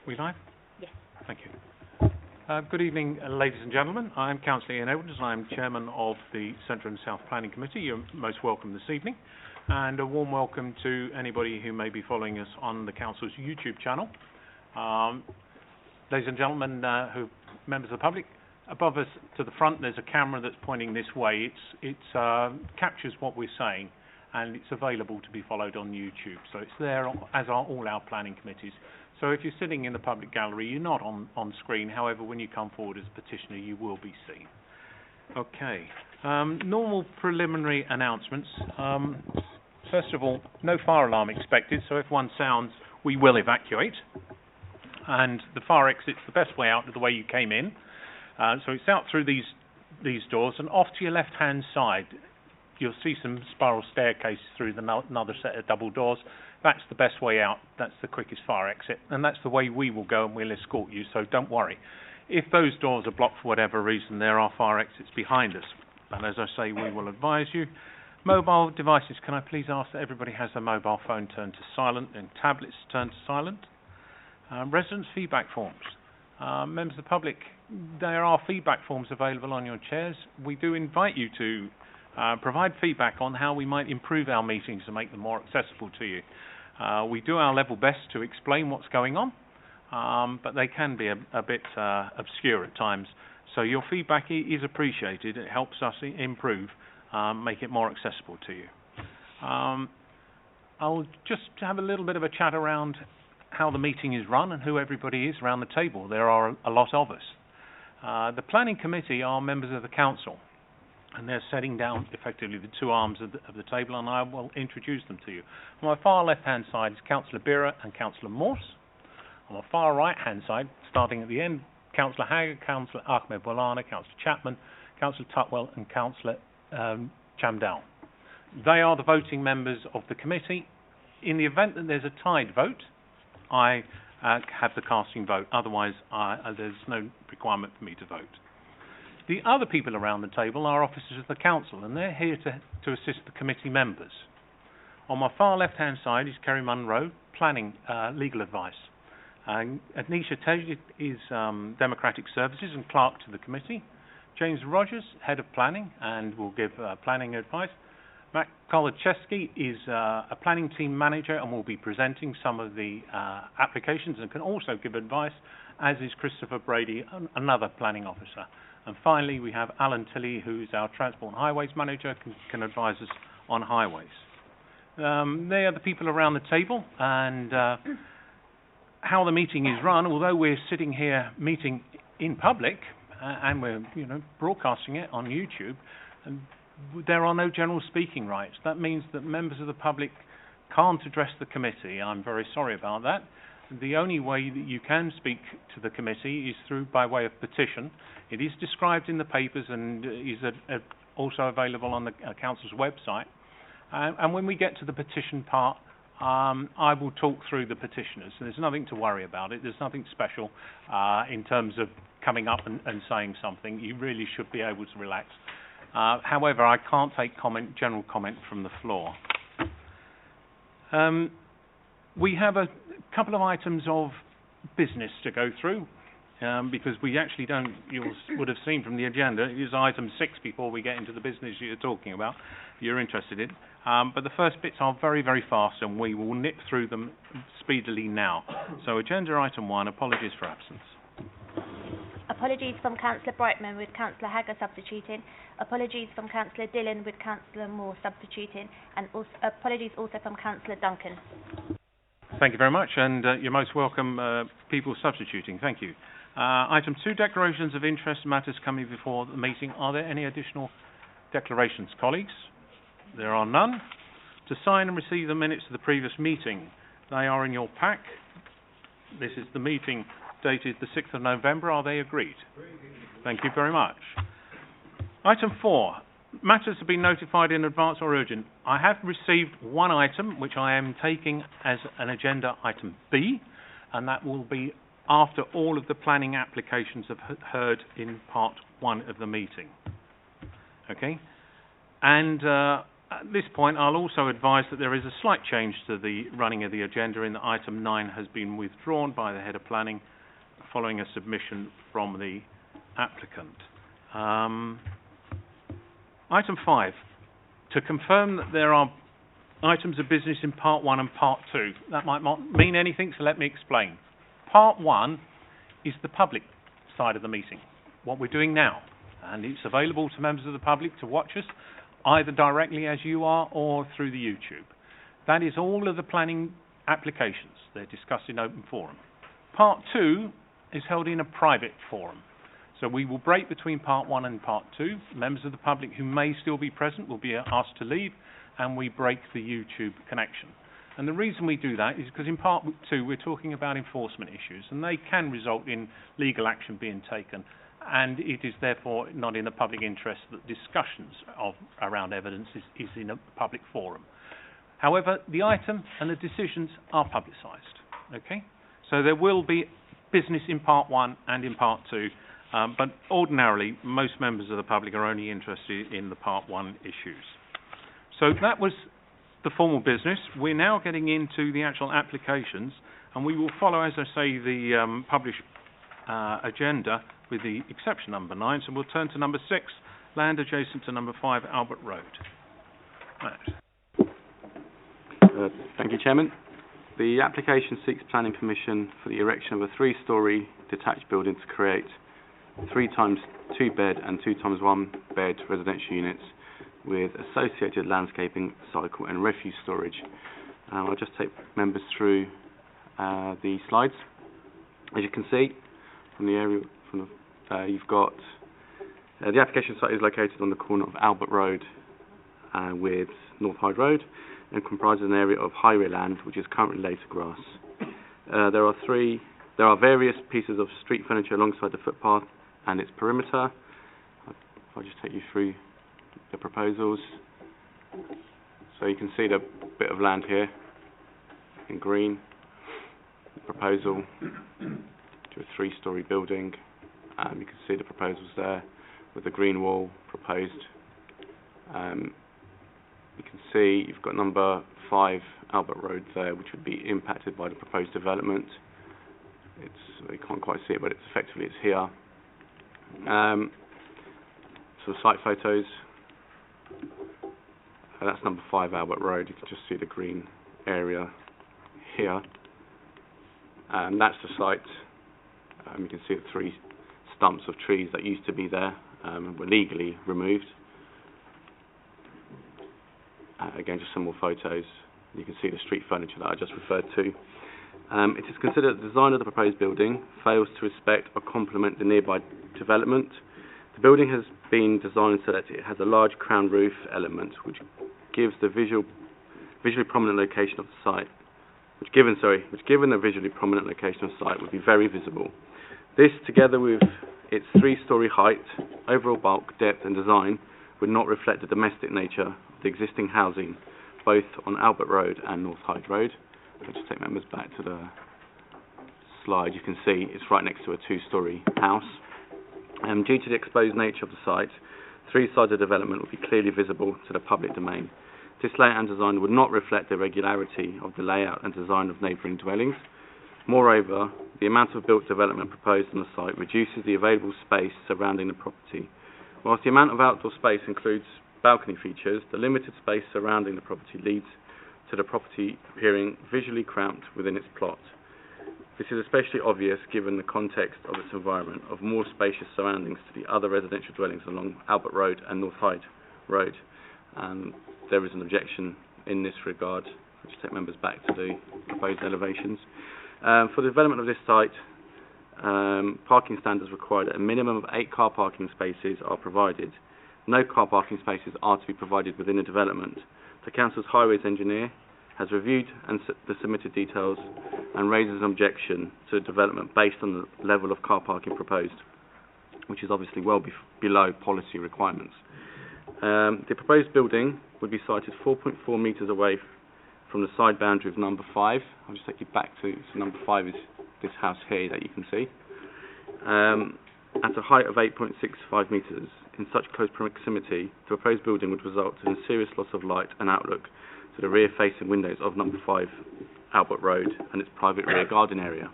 We live? Yes. Thank you. Good evening, ladies and gentlemen. I'm Councillor Ian Edwards and I'm Chairman of the Central and South Planning Committee. You're most welcome this evening. And a warm welcome to anybody who may be following us on the Council's YouTube channel. Ladies and gentlemen, who members of the public, above us to the front there's a camera that's pointing this way. It captures what we're saying and it's available to be followed on YouTube. So it's there, as are all our planning committees. So if you're sitting in the public gallery, you're not on screen. However, when you come forward as a petitioner, you will be seen. Okay. Normal preliminary announcements. First of all, no fire alarm expected. So if one sounds, we will evacuate. And the fire exit's the best way out of the way you came in. So it's out through these doors and off to your left-hand side. You'll see some spiral staircases through another set of double doors. That's the best way out. That's the quickest fire exit. And that's the way we will go and we'll escort you, so don't worry. If those doors are blocked for whatever reason, there are fire exits behind us. And as I say, we will advise you. Mobile devices, can I please ask that everybody has their mobile phone turned to silent and tablets turned to silent? Residents' feedback forms. Members of the public, there are feedback forms available on your chairs. We do invite you to provide feedback on how we might improve our meetings and make them more accessible to you. We do our level best to explain what's going on, but they can be a bit obscure at times. So your feedback is appreciated. It helps us improve, make it more accessible to you. I'll just have a little bit of a chat around how the meeting is run and who everybody is around the table. There are a lot of us. The planning committee are members of the council, and they're setting down effectively the two arms of the table, and I will introduce them to you. On my far left-hand side is Councillor Borough and Councillor Morse. On my far right-hand side, starting at the end, Councillor Haggard, Councillor Ahmed Bolana, Councillor Chapman, Councillor Tutwell and Councillor Chamdal. They are the voting members of the committee. In the event that there's a tied vote, I have the casting vote. Otherwise, there's no requirement for me to vote. The other people around the table are officers of the council, and they're here to assist the committee members. On my far left-hand side is Kerry Munro, planning legal advice. Adnisha Tej is Democratic Services and clerk to the committee. James Rogers, head of planning, and will give planning advice. Matt Koloczewski is a planning team manager and will be presenting some of the applications and can also give advice, as is Christopher Brady, another planning officer. And finally, we have Alan Tilley, who is our Transport and Highways Manager, can advise us on highways. They are the people around the table, and how the meeting is run. Although we're sitting here meeting in public, and we're broadcasting it on YouTube, and there are no general speaking rights. That means that members of the public can't address the committee. I'm very sorry about that. The only way that you can speak to the committee is by way of petition. It is described in the papers and is also available on the council's website. And when we get to the petition part, I will talk through the petitioners. So there's nothing to worry about it. There's nothing special in terms of coming up and saying something. You really should be able to relax. However, I can't take general comment from the floor. We have a couple of items of business to go through because we actually don't, you would have seen from the agenda, it is item 6 before we get into the business you're talking about, you're interested in. But the first bits are very, very fast and we will nip through them speedily now. So agenda item 1, apologies for absence. Apologies from Councillor Brightman with Councillor Haggard substituting. Apologies from Councillor Dillon with Councillor Moore substituting. And also, apologies also from Councillor Duncan. Thank you very much, and you're most welcome, people substituting. Thank you. Item 2, declarations of interest, matters coming before the meeting. Are there any additional declarations, colleagues? There are none. To sign and receive the minutes of the previous meeting, they are in your pack. This is the meeting dated the 6th of November. Are they agreed? Thank you very much. Item 4. Matters have been notified in advance or urgent. I have received one item, which I am taking as an agenda item B, and that will be after all of the planning applications have heard in part 1 of the meeting. Okay? And At this point, I'll also advise that there is a slight change to the running of the agenda in that item 9 has been withdrawn by the Head of Planning following a submission from the applicant. Item 5, to confirm that there are items of business in Part 1 and Part 2. That might not mean anything, so let me explain. Part 1 is the public side of the meeting, what we're doing now, and it's available to members of the public to watch us, either directly as you are or through the YouTube. That is all of the planning applications. They're discussed in open forum. Part 2 is held in a private forum. So we will break between Part 1 and Part 2. Members of the public who may still be present will be asked to leave, and we break the YouTube connection. And the reason we do that is because in Part 2 we're talking about enforcement issues, and they can result in legal action being taken, and it is therefore not in the public interest that discussions around evidence is in a public forum. However, the item and the decisions are publicised. Okay? So there will be business in Part 1 and in Part 2, but ordinarily most members of the public are only interested in the Part 1 issues. So that was the formal business. We're now getting into the actual applications, and we will follow, as I say, the published agenda with the exception number 9. So we'll turn to number 6, land adjacent to number 5, Albert Road. Matt. Thank you, Chairman. The application seeks planning permission for the erection of a 3-storey detached building to create 3 times 2 bed and 2 times 1 bed residential units with associated landscaping, cycle and refuse storage. I'll just take members through the slides. As you can see from the area, you've got the application site is located on the corner of Albert Road with Northside Road, and comprises an area of highway land which is currently laid to grass. There are various pieces of street furniture alongside the footpath and its perimeter. I'll just take you through the proposals. So you can see the bit of land here in green, the proposal to a 3-storey building. You can see the proposals there with the green wall proposed. You can see you've got number 5 Albert Road there, which would be impacted by the proposed development. You can't quite see it, but it's here. So site photos. That's number 5 Albert Road. You can just see the green area here. That's the site. You can see the 3 stumps of trees that used to be there and were legally removed. Again, just some more photos. You can see the street furniture that I just referred to. It is considered that the design of the proposed building fails to respect or complement the nearby development. The building has been designed so that it has a large crown roof element, which gives the visually prominent location of the site. Which given the visually prominent location of the site, would be very visible. This, together with its 3-storey height, overall bulk, depth and design, would not reflect the domestic nature of the existing housing, both on Albert Road and Northside Road. I'll just take members back to the slide. You can see it's right next to a 2-storey house. Due to the exposed nature of the site, 3 sides of development would be clearly visible to the public domain. This layout and design would not reflect the regularity of the layout and design of neighbouring dwellings. Moreover, the amount of built development proposed on the site reduces the available space surrounding the property. Whilst the amount of outdoor space includes balcony features, the limited space surrounding the property leads to the property appearing visually cramped within its plot. This is especially obvious given the context of its environment of more spacious surroundings to the other residential dwellings along Albert Road and Northside Road. There is an objection in this regard. I'll just take members back to the proposed elevations. For the development of this site, parking standards require that a minimum of 8 car parking spaces are provided. No car parking spaces are to be provided within the development. The Council's Highways Engineer has reviewed the submitted details and raises an objection to the development based on the level of car parking proposed, which is obviously well below policy requirements. The proposed building would be sited 4.4 metres away from the side boundary of number 5. I'll just take you back to number 5 is this house here that you can see. At a height of 8.65 metres. in such close proximity, the proposed building would result in serious loss of light and outlook to the rear-facing windows of number 5 Albert Road and its private rear garden area.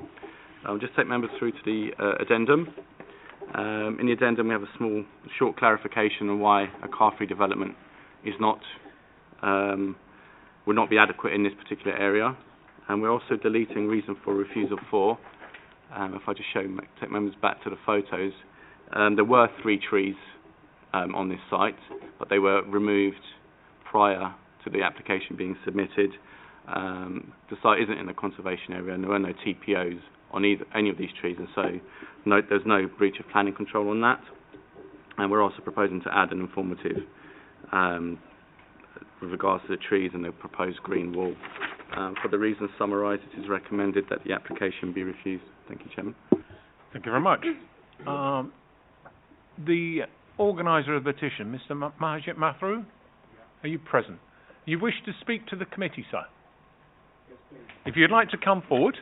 I'll just take members through to the addendum. In the addendum, we have a short clarification on why a car-free development is not, would not be adequate in this particular area. And we're also deleting reason for refusal for. If I just take members back to the photos, there were 3 trees on this site, but they were removed prior to the application being submitted. The site isn't in a conservation area, and there are no TPOs on any of these trees, and so there's no breach of planning control on that. And we're also proposing to add an informative with regards to the trees and the proposed green wall. For the reasons summarised, it is recommended that the application be refused. Thank you, Chairman. Thank you very much. The organiser of the petition, Mr. Mahajit Mathru, are you present? You wish to speak to the committee, sir? Yes, please. If you'd like to come forward,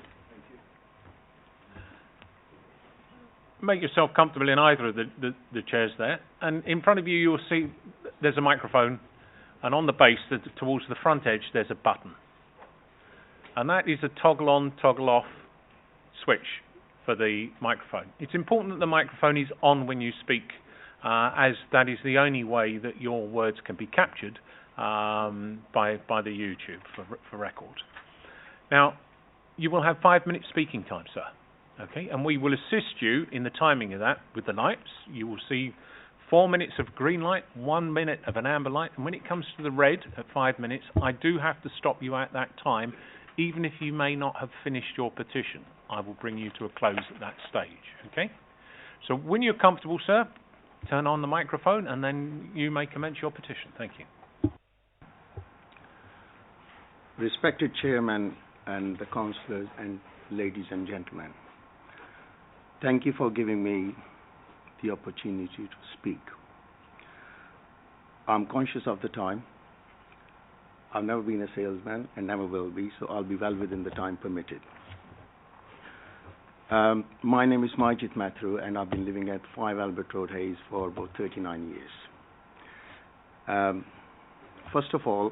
make yourself comfortable in either of the chairs there, and in front of you you'll see there's a microphone, and on the base towards the front edge there's a button, and that is a toggle on, toggle off switch for the microphone. It's important that the microphone is on when you speak, as that is the only way that your words can be captured by the YouTube for record. Now, you will have 5 minutes speaking time, sir. Okay, and we will assist you in the timing of that with the lights. You will see 4 minutes of green light, 1 minute of an amber light, and when it comes to the red at 5 minutes, I do have to stop you at that time, even if you may not have finished your petition. I will bring you to a close at that stage, okay? So when you're comfortable, sir, turn on the microphone and then you may commence your petition. Thank you. Respected Chairman and the councillors and ladies and gentlemen, thank you for giving me the opportunity to speak. I'm conscious of the time. I've never been a salesman and never will be, so I'll be well within the time permitted. My name is Mahajit Mathru, and I've been living at 5 Albert Road, Hayes, for about 39 years. First of all,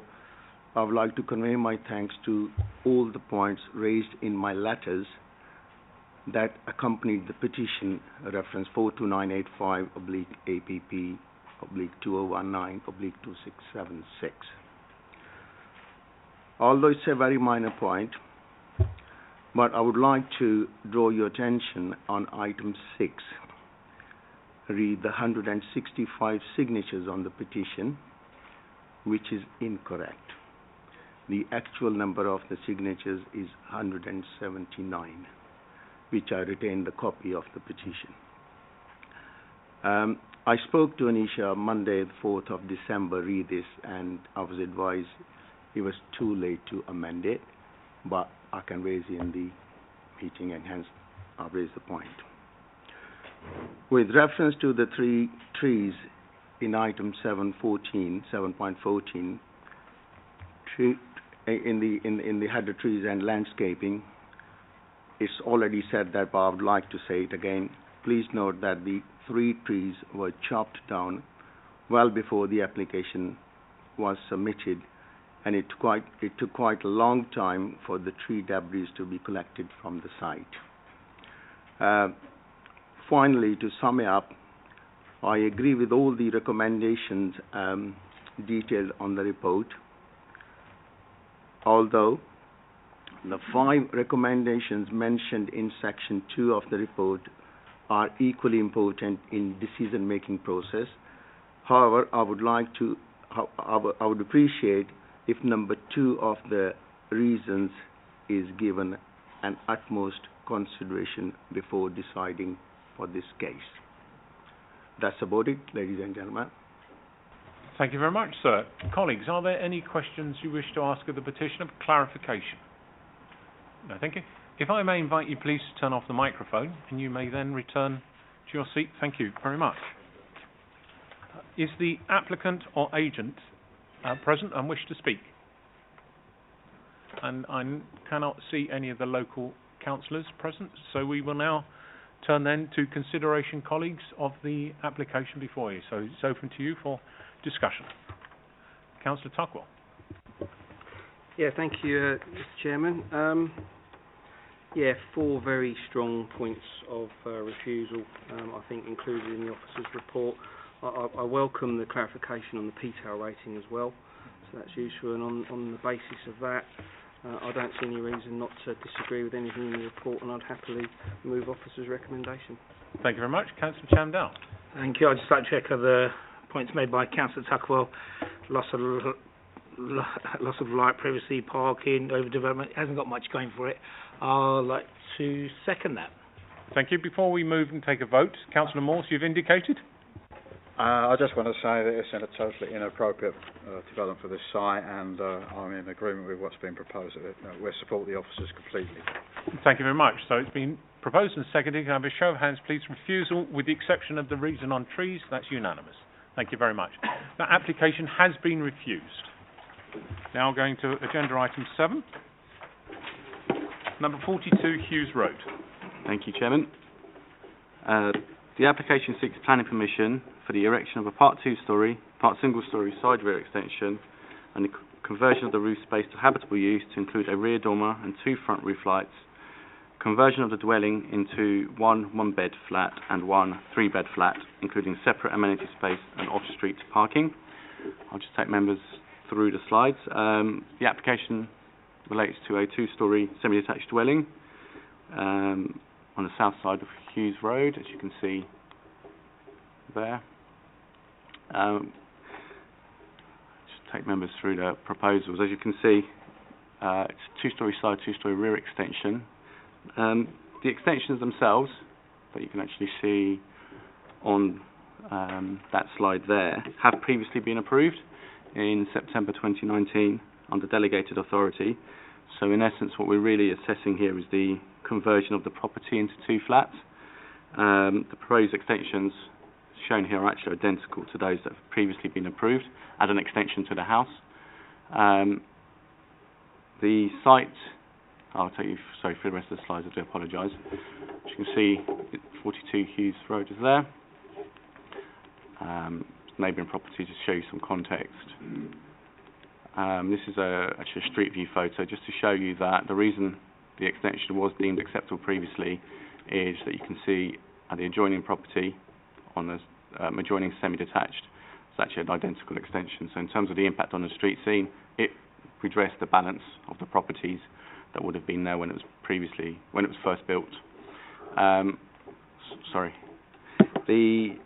I would like to convey my thanks to all the points raised in my letters that accompanied the petition reference 42985/APP/2019/2676. Although it's a very minor point, but I would like to draw your attention on item 6. Read the 165 signatures on the petition, which is incorrect. The actual number of the signatures is 179, which I retained the copy of the petition. I spoke to Anisha Monday, the 4th of December, read this, and I was advised it was too late to amend it, but I can raise it in the meeting, and hence I'll raise the point. With reference to the 3 trees in item 7.14, in the header trees and landscaping, it's already said that, but I would like to say it again. Please note that the 3 trees were chopped down well before the application was submitted, and it took quite a long time for the tree debris to be collected from the site. Finally, to sum it up, I agree with all the recommendations detailed on the report, although the 5 recommendations mentioned in section 2 of the report are equally important in decision-making process. However, I would appreciate if number 2 of the reasons is given an utmost consideration before deciding for this case. That's about it, ladies and gentlemen. Thank you very much, sir. Colleagues, are there any questions you wish to ask of the petitioner for clarification? No, thank you. If I may invite you please to turn off the microphone, and you may then return to your seat. Thank you very much. Is the applicant or agent present and wish to speak? And I cannot see any of the local councillors present, so we will now turn then to consideration, colleagues, of the application before you. So it's open to you for discussion. Councillor Tuckwell. Yeah, thank you, Mr. Chairman. Yeah, 4 very strong points of refusal, I think, included in the officer's report. I welcome the clarification on the P-tail rating as well, so that's useful, and on the basis of that, I don't see any reason not to disagree with anything in the report, and I'd happily move officer's recommendation. Thank you very much. Councillor Chamdell. Thank you. I'd just like to echo the points made by Councillor Tuckwell. Loss of light, privacy, parking, overdevelopment. It hasn't got much going for it. I'd like to second that. Thank you. Before we move and take a vote, Councillor Morse, you've indicated. I just want to say that it's in a totally inappropriate development for this site, and I'm in agreement with what's been proposed. We support the officers completely. Thank you very much. So it's been proposed and seconded. Can I have a show of hands, please? Refusal, with the exception of the reason on trees. That's unanimous. Thank you very much. That application has been refused. Now going to agenda item 7. Number 42, Hughes Road. Thank you, Chairman. The application seeks planning permission for the erection of a part single-storey side rear extension and the conversion of the roof space to habitable use to include a rear dormer and 2 front roof lights, conversion of the dwelling into 1 one-bed flat and 1 3-bed flat, including separate amenity space and off-street parking. I'll just take members through the slides. The application relates to a 2-storey semi-detached dwelling on the south side of Hughes Road, as you can see there. Just take members through the proposals. As you can see, it's a 2-storey side, 2-storey rear extension. The extensions themselves, that you can actually see on that slide there, have previously been approved in September 2019 under delegated authority. So in essence, what we're really assessing here is the conversion of the property into 2 flats. The proposed extensions shown here are actually identical to those that have previously been approved as an extension to the house. The site, I'll take you through the rest of the slides, I do apologise. As you can see, 42 Hughes Road is there. Neighbouring property, just to show you some context. This is actually a street view photo, just to show you that the reason the extension was deemed acceptable previously is that you can see the adjoining property on the adjoining semi-detached. It's actually an identical extension. So in terms of the impact on the street scene, it redressed the balance of the properties that would have been there when it was first built. The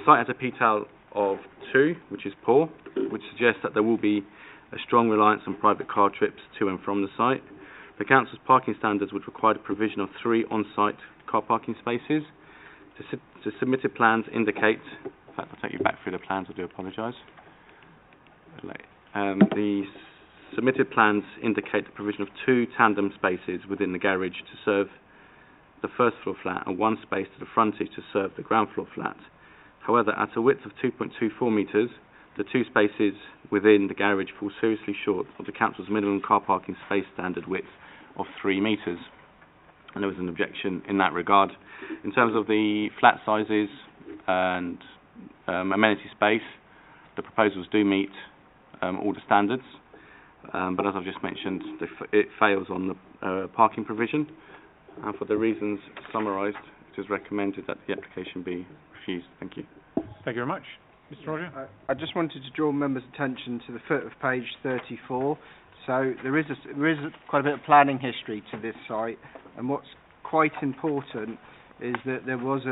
site has a P-tail of 2, which is poor, which suggests that there will be a strong reliance on private car trips to and from the site. The council's parking standards would require the provision of 3 on-site car parking spaces. The submitted plans indicate, in fact I'll take you back through the plans, I do apologise. The submitted plans indicate the provision of 2 tandem spaces within the garage to serve the first floor flat and 1 space to the frontage to serve the ground floor flat. However, at a width of 2.24 metres, the 2 spaces within the garage fall seriously short of the council's minimum car parking space standard width of 3 metres. And there was an objection in that regard. In terms of the flat sizes and amenity space, the proposals do meet all the standards. But as I've just mentioned, it fails on the parking provision. And for the reasons summarised, it is recommended that the application be refused. Thank you. Thank you very much. Mr. Roger? I just wanted to draw members' attention to the foot of page 34. So there is quite a bit of planning history to this site, and what's quite important is that there was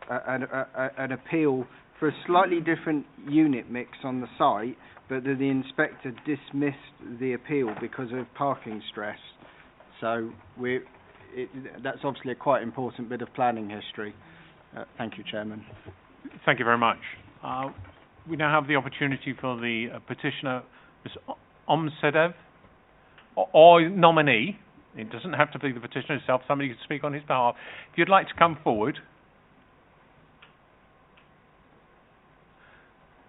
an appeal for a slightly different unit mix on the site, but that the inspector dismissed the appeal because of parking stress. So that's obviously a quite important bit of planning history. Thank you, Chairman. Thank you very much. We now have the opportunity for the petitioner, Ms. Omsedev, or nominee. It doesn't have to be the petitioner himself. Somebody can speak on his behalf. If you'd like to come forward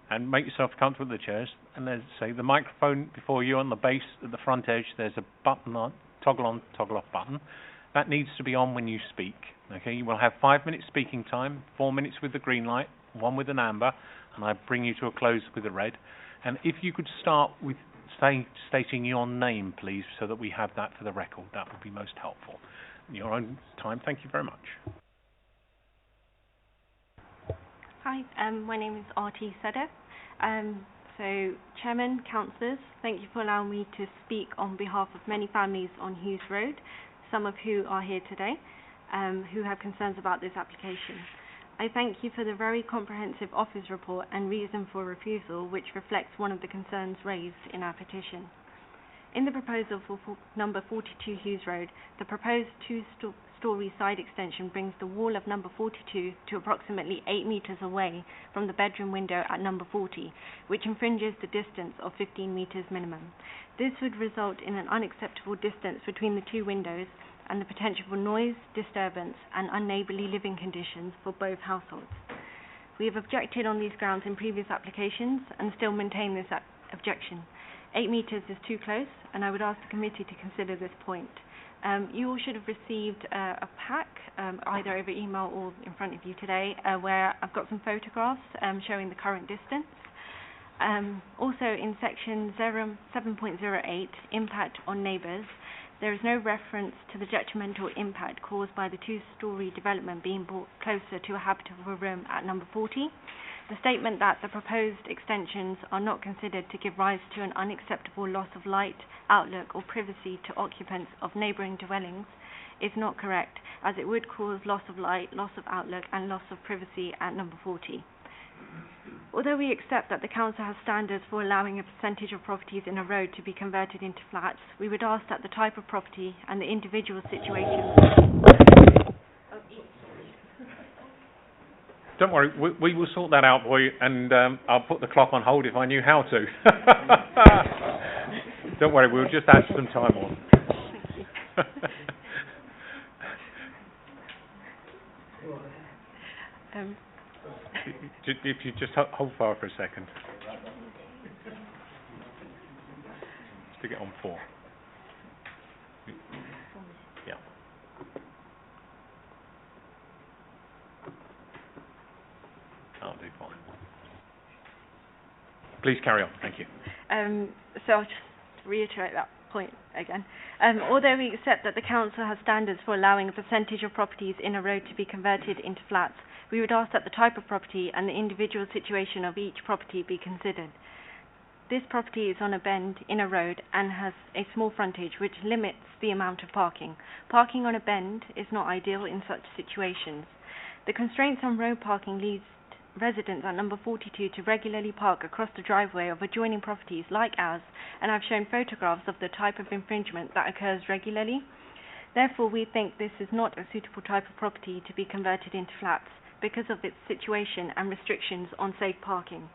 and make yourself comfortable with the chairs, and there's, say, the microphone before you on the base at the front edge. There's a button on, toggle on, toggle off button, that needs to be on when you speak. Okay, you will have 5 minutes speaking time, 4 minutes with the green light, 1 with an amber, and I bring you to a close with a red. And if you could start with stating your name, please, so that we have that for the record, that would be most helpful. In your own time, thank you very much. Hi, my name is R.T. Sadef. So, Chairman, councillors, thank you for allowing me to speak on behalf of many families on Hughes Road, some of who are here today, who have concerns about this application. I thank you for the very comprehensive office report and reason for refusal, which reflects one of the concerns raised in our petition. In the proposal for number 42 Hughes Road, the proposed two-storey side extension brings the wall of number 42 to approximately 8 metres away from the bedroom window at number 40, which infringes the distance of 15 metres minimum. This would result in an unacceptable distance between the two windows and the potential for noise, disturbance and unneighbourly living conditions for both households. We have objected on these grounds in previous applications and still maintain this objection. 8 metres is too close, and I would ask the committee to consider this point. You all should have received a pack, either over email or in front of you today, where I've got some photographs showing the current distance. Also in section 7.08, impact on neighbours, there is no reference to the detrimental impact caused by the two-storey development being brought closer to a habitable room at number 40. The statement that the proposed extensions are not considered to give rise to an unacceptable loss of light, outlook or privacy to occupants of neighbouring dwellings is not correct, as it would cause loss of light, loss of outlook and loss of privacy at number 40. Although we accept that the Council has standards for allowing a percentage of properties in a road to be converted into flats, we would ask that the type of property and the individual situation... Don't worry, we will sort that out for you, and I'll put the clock on hold if I knew how to. Don't worry, we'll just add some time on. If you just hold fire for a second. Stick it on 4. Yeah. That'll do fine. Please carry on. Thank you. So I'll just reiterate that point again. Although we accept that the Council has standards for allowing a percentage of properties in a road to be converted into flats, we would ask that the type of property and the individual situation of each property be considered. This property is on a bend in a road and has a small frontage which limits the amount of parking. Parking on a bend is not ideal in such situations. The constraints on road parking leads residents at number 42 to regularly park across the driveway of adjoining properties like ours, and I've shown photographs of the type of infringement that occurs regularly. Therefore, we think this is not a suitable type of property to be converted into flats because of its situation and restrictions on safe parking.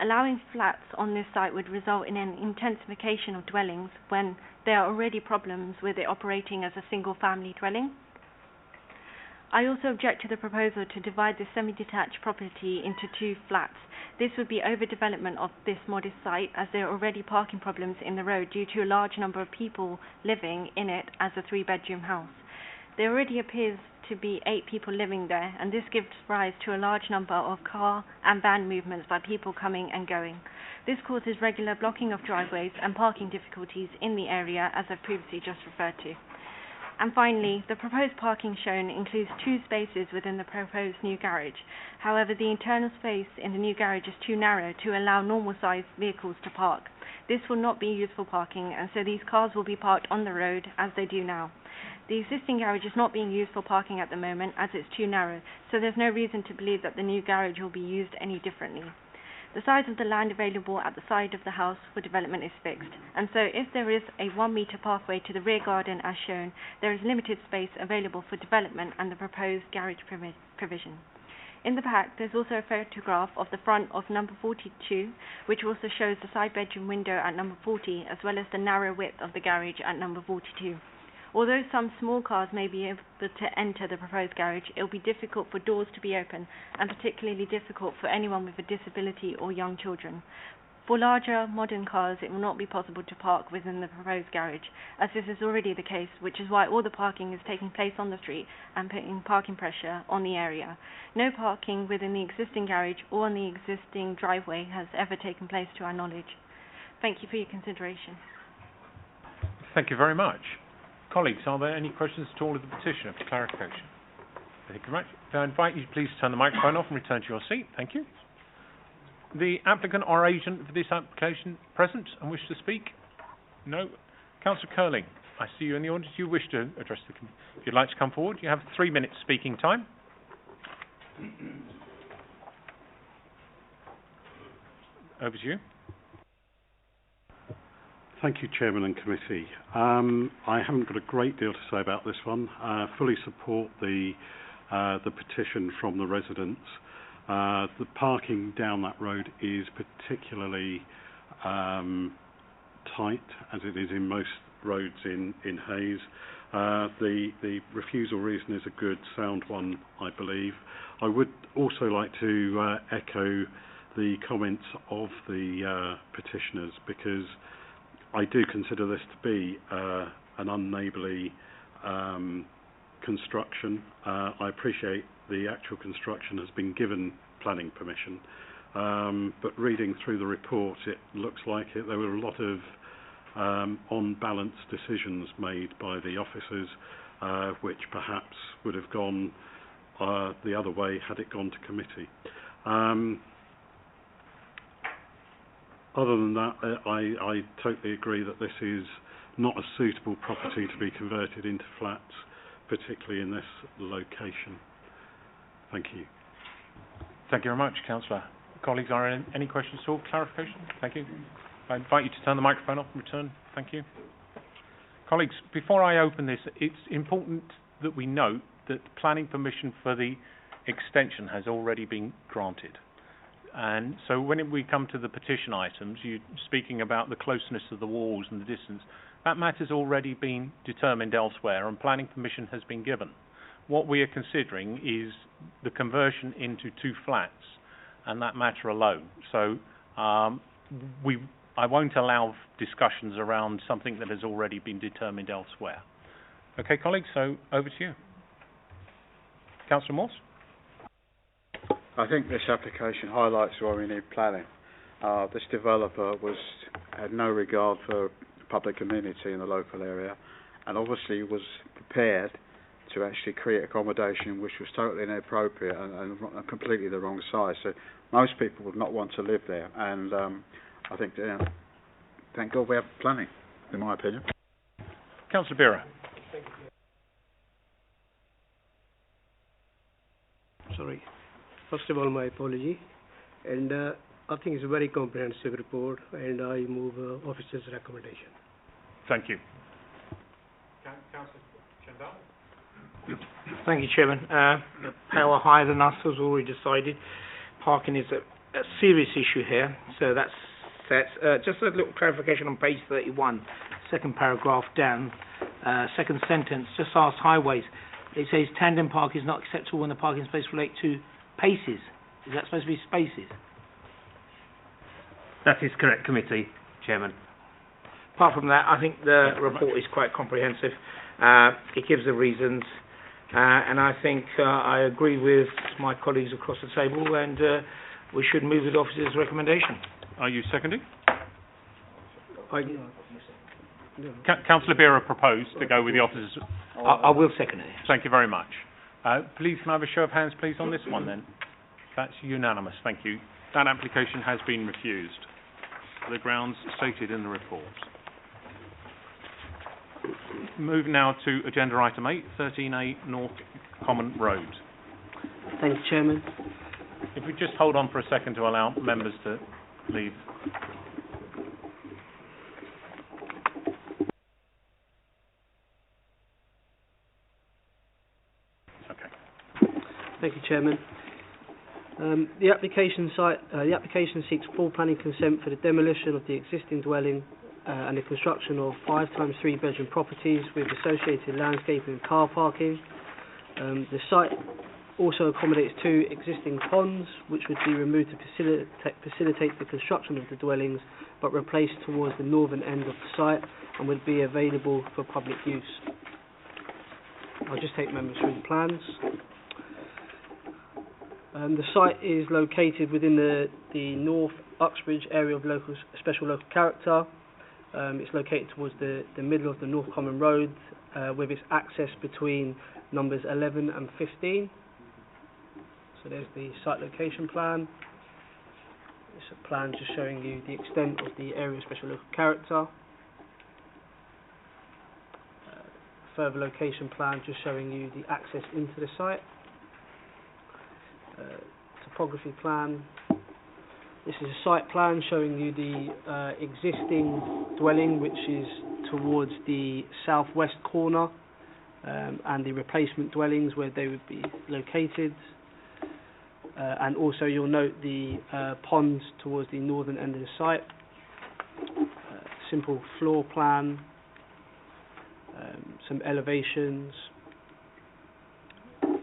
Allowing flats on this site would result in an intensification of dwellings when there are already problems with it operating as a single-family dwelling. I also object to the proposal to divide this semi-detached property into 2 flats. This would be overdevelopment of this modest site, as there are already parking problems in the road due to a large number of people living in it as a 3-bedroom house. There already appears to be 8 people living there, and this gives rise to a large number of car and van movements by people coming and going. This causes regular blocking of driveways and parking difficulties in the area, as I've previously just referred to. And finally, the proposed parking shown includes 2 spaces within the proposed new garage. However, the internal space in the new garage is too narrow to allow normal-sized vehicles to park. This will not be used for parking, and so these cars will be parked on the road as they do now. The existing garage is not being used for parking at the moment as it's too narrow, so there's no reason to believe that the new garage will be used any differently. The size of the land available at the side of the house for development is fixed, and so if there is a 1-metre pathway to the rear garden as shown, there is limited space available for development and the proposed garage provision. In the pack, there's also a photograph of the front of number 42, which also shows the side bedroom window at number 40, as well as the narrow width of the garage at number 42. Although some small cars may be able to enter the proposed garage, it will be difficult for doors to be open, and particularly difficult for anyone with a disability or young children. For larger, modern cars, it will not be possible to park within the proposed garage, as this is already the case, which is why all the parking is taking place on the street and putting parking pressure on the area. No parking within the existing garage or on the existing driveway has ever taken place to our knowledge. Thank you for your consideration. Thank you very much. Colleagues, are there any questions at all of the petitioner for clarification? Thank you very much. I invite you please to turn the microphone off and return to your seat. Thank you. The applicant or agent for this application present and wish to speak? No. Councillor Curling, I see you in the audience. Do you wish to address the committee? If you'd like to come forward, you have 3 minutes speaking time. Over to you. Thank you, Chairman and Committee. I haven't got a great deal to say about this one. I fully support the petition from the residents. The parking down that road is particularly tight, as it is in most roads in Hayes. The refusal reason is a good, sound one, I believe. I would also like to echo the comments of the petitioners, because I do consider this to be an unneighbourly construction. I appreciate the actual construction has been given planning permission, but reading through the report, it looks like there were a lot of on-balance decisions made by the officers, which perhaps would have gone the other way had it gone to committee. Other than that, I totally agree that this is not a suitable property to be converted into flats, particularly in this location. Thank you. Thank you very much, Councillor. Colleagues, are there any questions at all? Clarification? Thank you. I invite you to turn the microphone off and return. Thank you. Colleagues, before I open this, it's important that we note that planning permission for the extension has already been granted. And so when we come to the petition items, you're speaking about the closeness of the walls and the distance. That matter's already been determined elsewhere and planning permission has been given. What we are considering is the conversion into 2 flats and that matter alone. So I won't allow discussions around something that has already been determined elsewhere. Okay, colleagues, so over to you. Councillor Morse? I think this application highlights why we need planning. This developer had no regard for public amenity in the local area, and obviously was prepared to actually create accommodation which was totally inappropriate and completely the wrong size. So most people would not want to live there, and I think, thank God we have planning, in my opinion. Councillor Borough. Sorry. First of all, my apology. And I think it's a very comprehensive report, and I move officer's recommendation. Thank you. Councillor Chandal. Thank you, Chairman. Power higher than us has already decided. Parking is a serious issue here, so that's set. Just a little clarification on page 31, second paragraph down, second sentence, just ask highways. It says tandem park is not acceptable when the parking space relates to paces. Is that supposed to be spaces? That is correct, Committee, Chairman. Apart from that, I think the report is quite comprehensive. It gives the reasons, and I think I agree with my colleagues across the table, and we should move with the officer's recommendation. Are you seconding? Councillor Bera proposed to go with the officer's... I will second it. Thank you very much. Please, can I have a show of hands, please, on this one, then? That's unanimous. Thank you. That application has been refused for the grounds stated in the report. Move now to agenda item 8, 13A North Common Road. Thank you, Chairman. If we just hold on for a second to allow members to leave. Thank you, Chairman. The application seeks full planning consent for the demolition of the existing dwelling and the construction of 5 times 3 bedroom properties with associated landscaping and car parking. The site also accommodates 2 existing ponds, which would be removed to facilitate the construction of the dwellings, but replaced towards the northern end of the site and would be available for public use. I'll just take members through the plans. The site is located within the North Uxbridge area of special local character. It's located towards the middle of the North Common Road, with its access between numbers 11 and 15. So there's the site location plan. It's a plan just showing you the extent of the area of special local character. Further location plan just showing you the access into the site. Topography plan. This is a site plan showing you the existing dwelling, which is towards the southwest corner, and the replacement dwellings where they would be located. And also you'll note the ponds towards the northern end of the site. Simple floor plan, some elevations,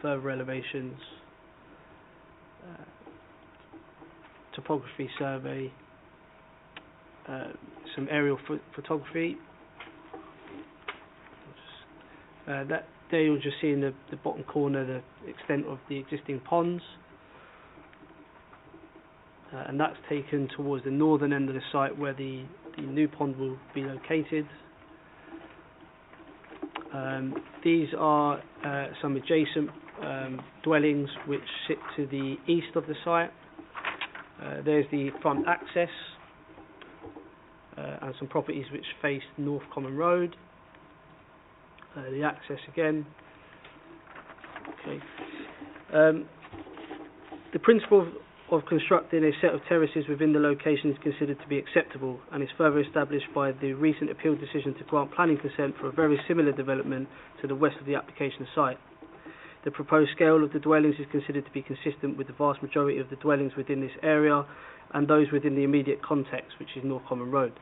further elevations, topography survey, some aerial photography. There you'll just see in the bottom corner the extent of the existing ponds. And that's taken towards the northern end of the site where the new pond will be located. These are some adjacent dwellings which sit to the east of the site. There's the front access and some properties which face North Common Road. The access again. Okay. The principle of constructing a set of terraces within the location is considered to be acceptable and is further established by the recent appeal decision to grant planning consent for a very similar development to the west of the application site. The proposed scale of the dwellings is considered to be consistent with the vast majority of the dwellings within this area and those within the immediate context, which is North Common Road.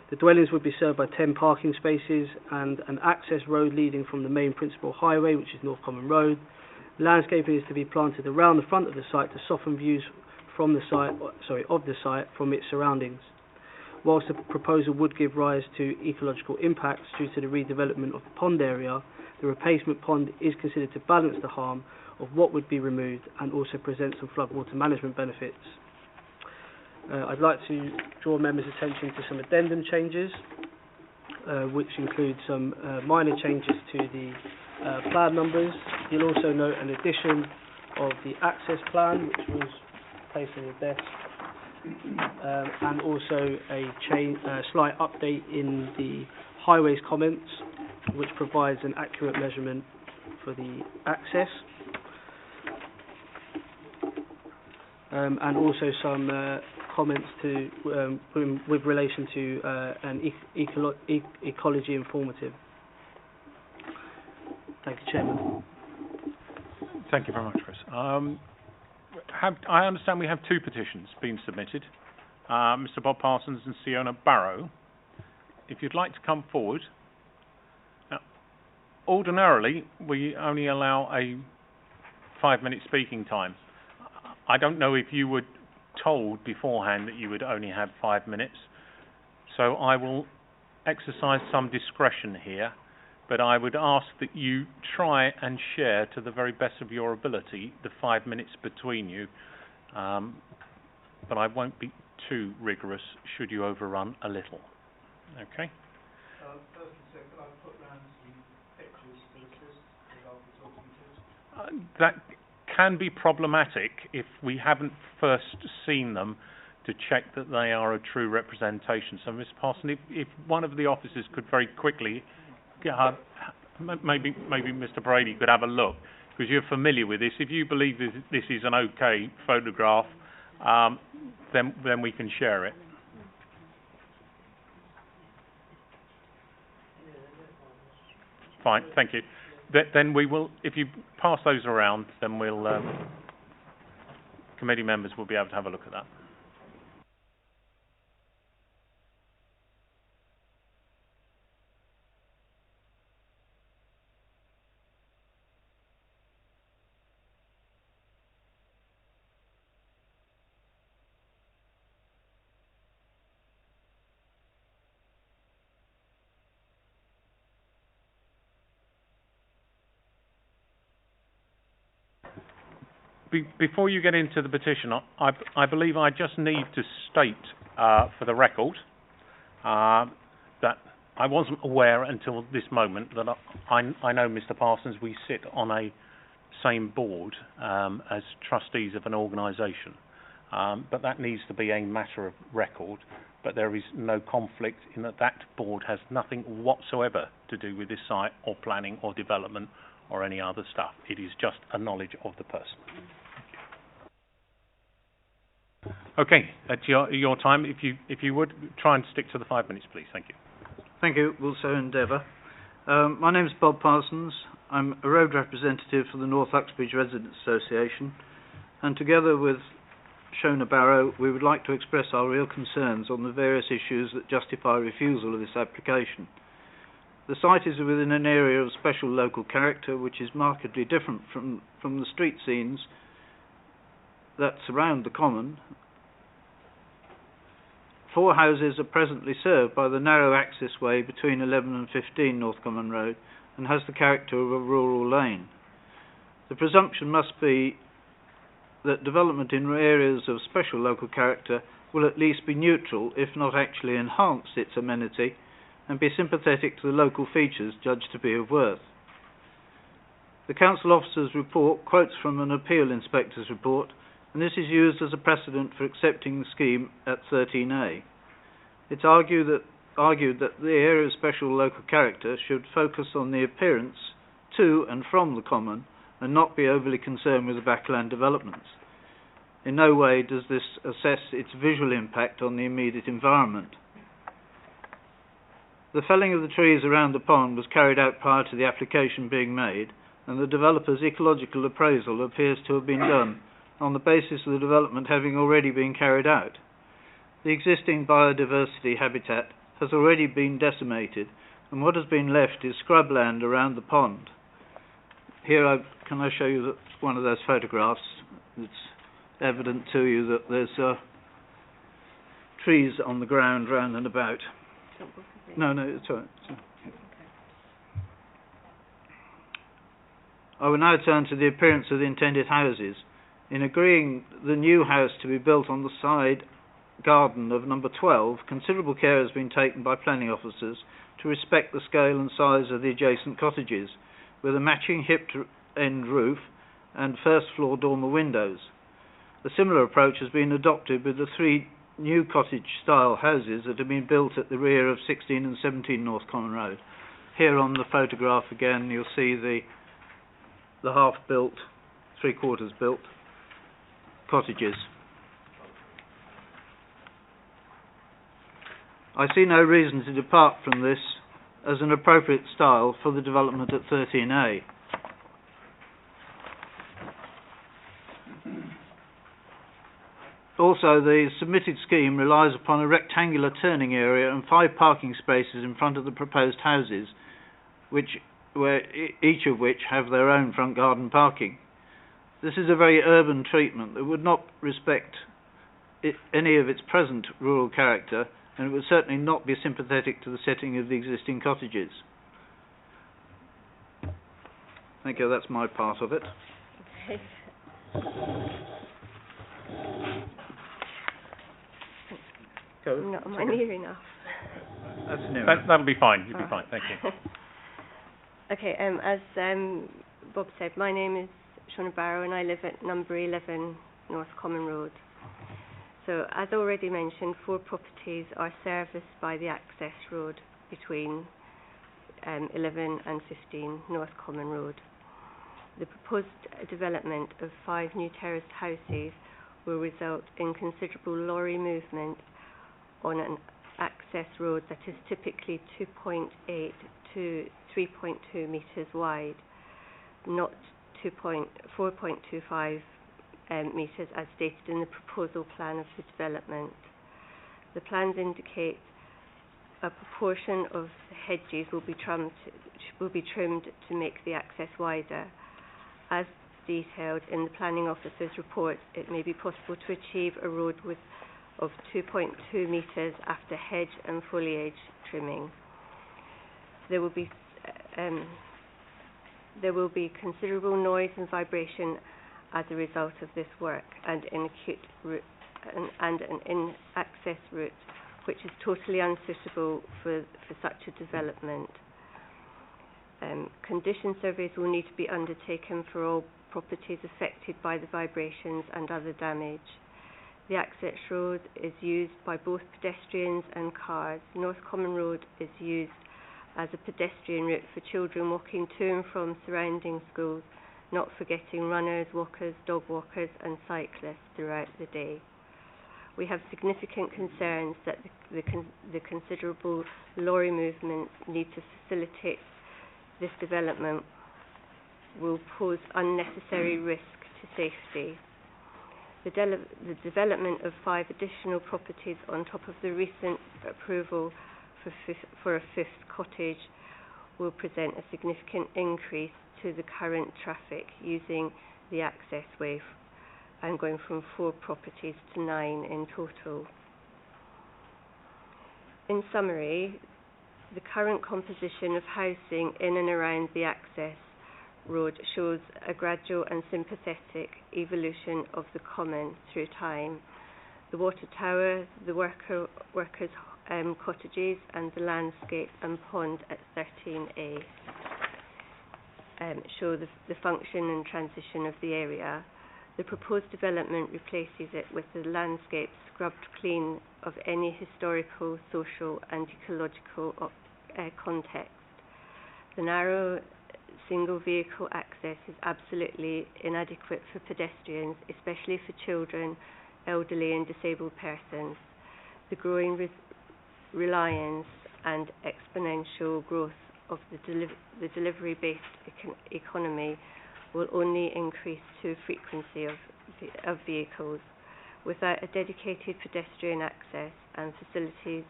The dwellings would be served by 10 parking spaces and an access road leading from the main principal highway, which is North Common Road. Landscaping is to be planted around the front of the site to soften views from the site from its surroundings. Whilst the proposal would give rise to ecological impacts due to the redevelopment of the pond area, the replacement pond is considered to balance the harm of what would be removed and also present some floodwater management benefits. I'd like to draw members' attention to some addendum changes, which include some minor changes to the plan numbers. You'll also note an addition of the access plan, which was placed on your desk, and also a slight update in the highways comments, which provides an accurate measurement for the access, and also some comments with relation to an ecology informative. Thank you, Chairman. Thank you very much, Chris. I understand we have 2 petitions being submitted. Mr. Bob Parsons and Siona Barrow. If you'd like to come forward. Now, ordinarily, we only allow a 5-minute speaking time. I don't know if you were told beforehand that you would only have 5 minutes, so I will exercise some discretion here, but I would ask that you try and share to the very best of your ability the 5 minutes between you, but I won't be too rigorous should you overrun a little. Okay? Firstly, sir, could I put round some pictures to assist that I'll be talking to? That can be problematic if we haven't first seen them to check that they are a true representation. So, Mr. Parson, if one of the officers could very quickly, maybe Mr. Brady could have a look, because you're familiar with this. If you believe this is an okay photograph, then we can share it. Fine, thank you. Then we will, if you pass those around, then we'll, committee members will be able to have a look at that. Before you get into the petition, I believe I just need to state for the record that I wasn't aware until this moment that I know Mr. Parsons. We sit on a same board as trustees of an organisation, but that needs to be a matter of record. But there is no conflict in that board has nothing whatsoever to do with this site or planning or development or any other stuff. It is just a knowledge of the person. Okay, at your time, if you would try and stick to the 5 minutes, please. Thank you. Thank you. We'll so endeavour. My name is Bob Parsons. I'm a road representative for the North Uxbridge Residents Association, and together with Shona Barrow, we would like to express our real concerns on the various issues that justify refusal of this application. The site is within an area of special local character which is markedly different from the street scenes that surround the common. 4 houses are presently served by the narrow access way between 11 and 15 North Common Road and has the character of a rural lane. The presumption must be that development in areas of special local character will at least be neutral, if not actually enhance its amenity, and be sympathetic to the local features judged to be of worth. The Council Officer's report quotes from an appeal inspector's report, and this is used as a precedent for accepting the scheme at 13A. It's argued that the area of special local character should focus on the appearance to and from the common and not be overly concerned with the backland developments. In no way does this assess its visual impact on the immediate environment. The felling of the trees around the pond was carried out prior to the application being made, and the developer's ecological appraisal appears to have been done on the basis of the development having already been carried out. The existing biodiversity habitat has already been decimated, and what has been left is scrubland around the pond. Here, can I show you one of those photographs? It's evident to you that there's trees on the ground round and about. No, it's all right. I will now turn to the appearance of the intended houses. In agreeing the new house to be built on the side garden of number 12, considerable care has been taken by planning officers to respect the scale and size of the adjacent cottages, with a matching hip-end roof and first-floor dormer windows. A similar approach has been adopted with the 3 new cottage-style houses that have been built at the rear of 16 and 17 North Common Road. Here on the photograph again, you'll see the half-built, 3/4 built cottages. I see no reason to depart from this as an appropriate style for the development at 13A. Also, the submitted scheme relies upon a rectangular turning area and 5 parking spaces in front of the proposed houses, each of which have their own front garden parking. This is a very urban treatment that would not respect any of its present rural character, and it would certainly not be sympathetic to the setting of the existing cottages. Thank you, that's my part of it. Go. Not am I near enough? That's near. That'll be fine. You'll be fine. Thank you. Okay. As Bob said, my name is Shona Barrow, and I live at number 11 North Common Road. So, as already mentioned, 4 properties are serviced by the access road between 11 and 15 North Common Road. The proposed development of 5 new terraced houses will result in considerable lorry movement on an access road that is typically 2.8 to 3.2 metres wide, not 4.25 metres as stated in the proposal plan of the development. The plans indicate a proportion of the hedges will be trimmed to make the access wider. As detailed in the planning officer's report, it may be possible to achieve a road width of 2.2 metres after hedge and foliage trimming. There will be considerable noise and vibration as a result of this work, and an in-access route which is totally unsuitable for such a development. Condition surveys will need to be undertaken for all properties affected by the vibrations and other damage. The access road is used by both pedestrians and cars. North Common Road is used as a pedestrian route for children walking to and from surrounding schools, not forgetting runners, walkers, dog walkers and cyclists throughout the day. We have significant concerns that the considerable lorry movements need to facilitate this development will pose unnecessary risk to safety. The development of 5 additional properties on top of the recent approval for a 5th cottage will present a significant increase to the current traffic using the access way and going from 4 properties to 9 in total. In summary, the current composition of housing in and around the access road shows a gradual and sympathetic evolution of the common through time. The water tower, the workers' cottages and the landscape and pond at 13A show the function and transition of the area. The proposed development replaces it with the landscape scrubbed clean of any historical, social and ecological context. The narrow single vehicle access is absolutely inadequate for pedestrians, especially for children, elderly and disabled persons. The growing reliance and exponential growth of the delivery-based economy will only increase the frequency of vehicles. Without a dedicated pedestrian access and facilities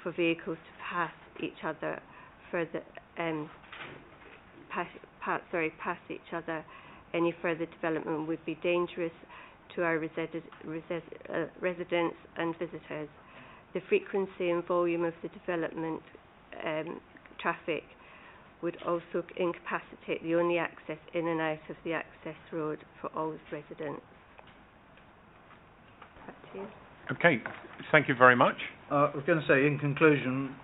for vehicles to pass each other any further development would be dangerous to our residents and visitors. The frequency and volume of the development traffic would also incapacitate the only access in and out of the access road for all residents. Back to you. Okay, thank you very much. I was going to say, in conclusion,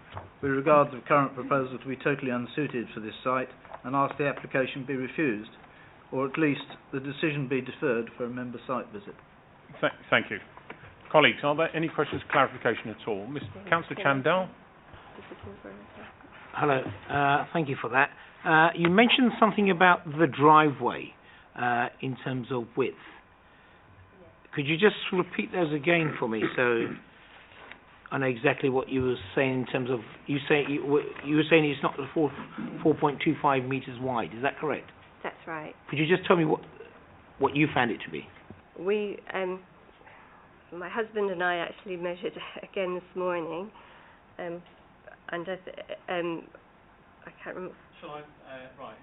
we regard the current proposal to be totally unsuited for this site and ask the application be refused, or at least the decision be deferred for a member site visit. Thank you. Colleagues, are there any questions of clarification at all? Councillor Chandel? Hello, thank you for that. You mentioned something about the driveway in terms of width. Could you just repeat those again for me so I know exactly what you were saying in terms of, you were saying it's not 4.25 metres wide, is that correct? That's right. Could you just tell me what you found it to be? We, my husband and I actually measured again this morning, and I can't remember. Shall I? Right.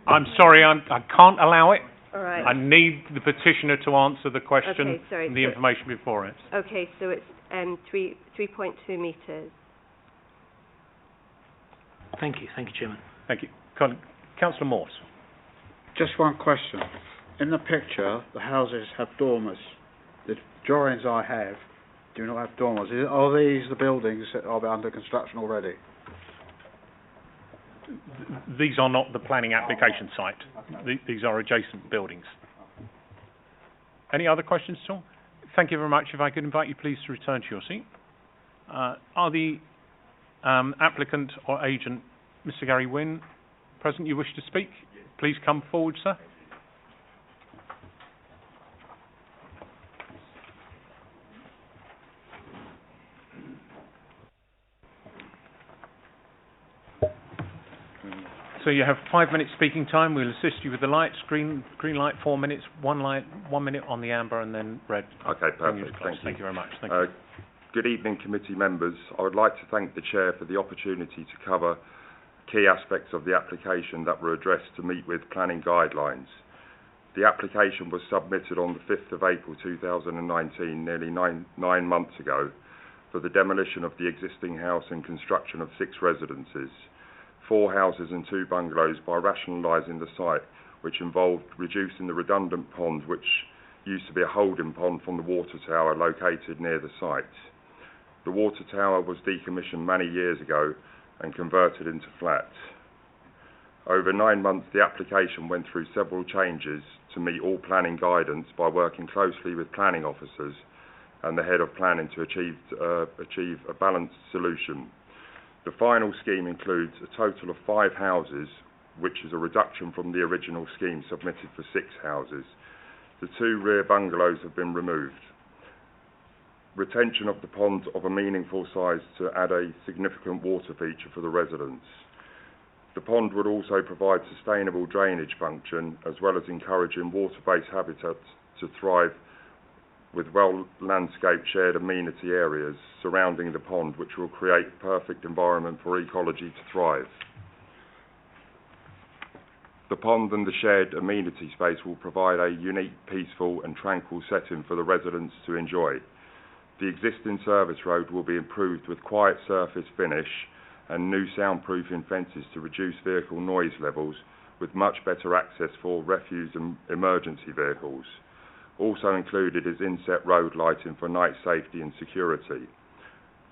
I'm sorry, I can't allow it. All right. I need the petitioner to answer the question and the information before it. Okay, so it's 3.2 metres. Thank you, Chairman. Thank you. Councillor Morse. Just one question. In the picture, the houses have dormers. The drawings I have do not have dormers. Are these the buildings that are under construction already? These are not the planning application site. Okay. These are adjacent buildings. Any other questions at all? Thank you very much. If I could invite you please to return to your seat. Are the applicant or agent, Mr. Gary Wynne, present? You wish to speak? Please come forward, sir. So you have 5 minutes speaking time. We'll assist you with the lights. Green light 4 minutes. 1 minute on the amber, and then red. Okay, perfect. Thank you very much. Thank you. Good evening, committee members. I would like to thank the chair for the opportunity to cover key aspects of the application that were addressed to meet with planning guidelines. The application was submitted on the 5th of April 2019, nearly nine months ago, for the demolition of the existing house and construction of 6 residences, 4 houses and 2 bungalows, by rationalising the site which involved reducing the redundant pond which used to be a holding pond from the water tower located near the site. The water tower was decommissioned many years ago and converted into flats. Over 9 months, the application went through several changes to meet all planning guidance by working closely with planning officers and the head of planning to achieve a balanced solution. The final scheme includes a total of 5 houses, which is a reduction from the original scheme submitted for 6 houses. The 2 rear bungalows have been removed. Retention of the pond of a meaningful size to add a significant water feature for the residents. The pond would also provide sustainable drainage function as well as encouraging water-based habitats to thrive with well-landscaped shared amenity areas surrounding the pond, which will create a perfect environment for ecology to thrive. The pond and the shared amenity space will provide a unique, peaceful and tranquil setting for the residents to enjoy. The existing service road will be improved with quiet surface finish and new soundproofing fences to reduce vehicle noise levels, with much better access for refuse and emergency vehicles. Also included is inset road lighting for night safety and security.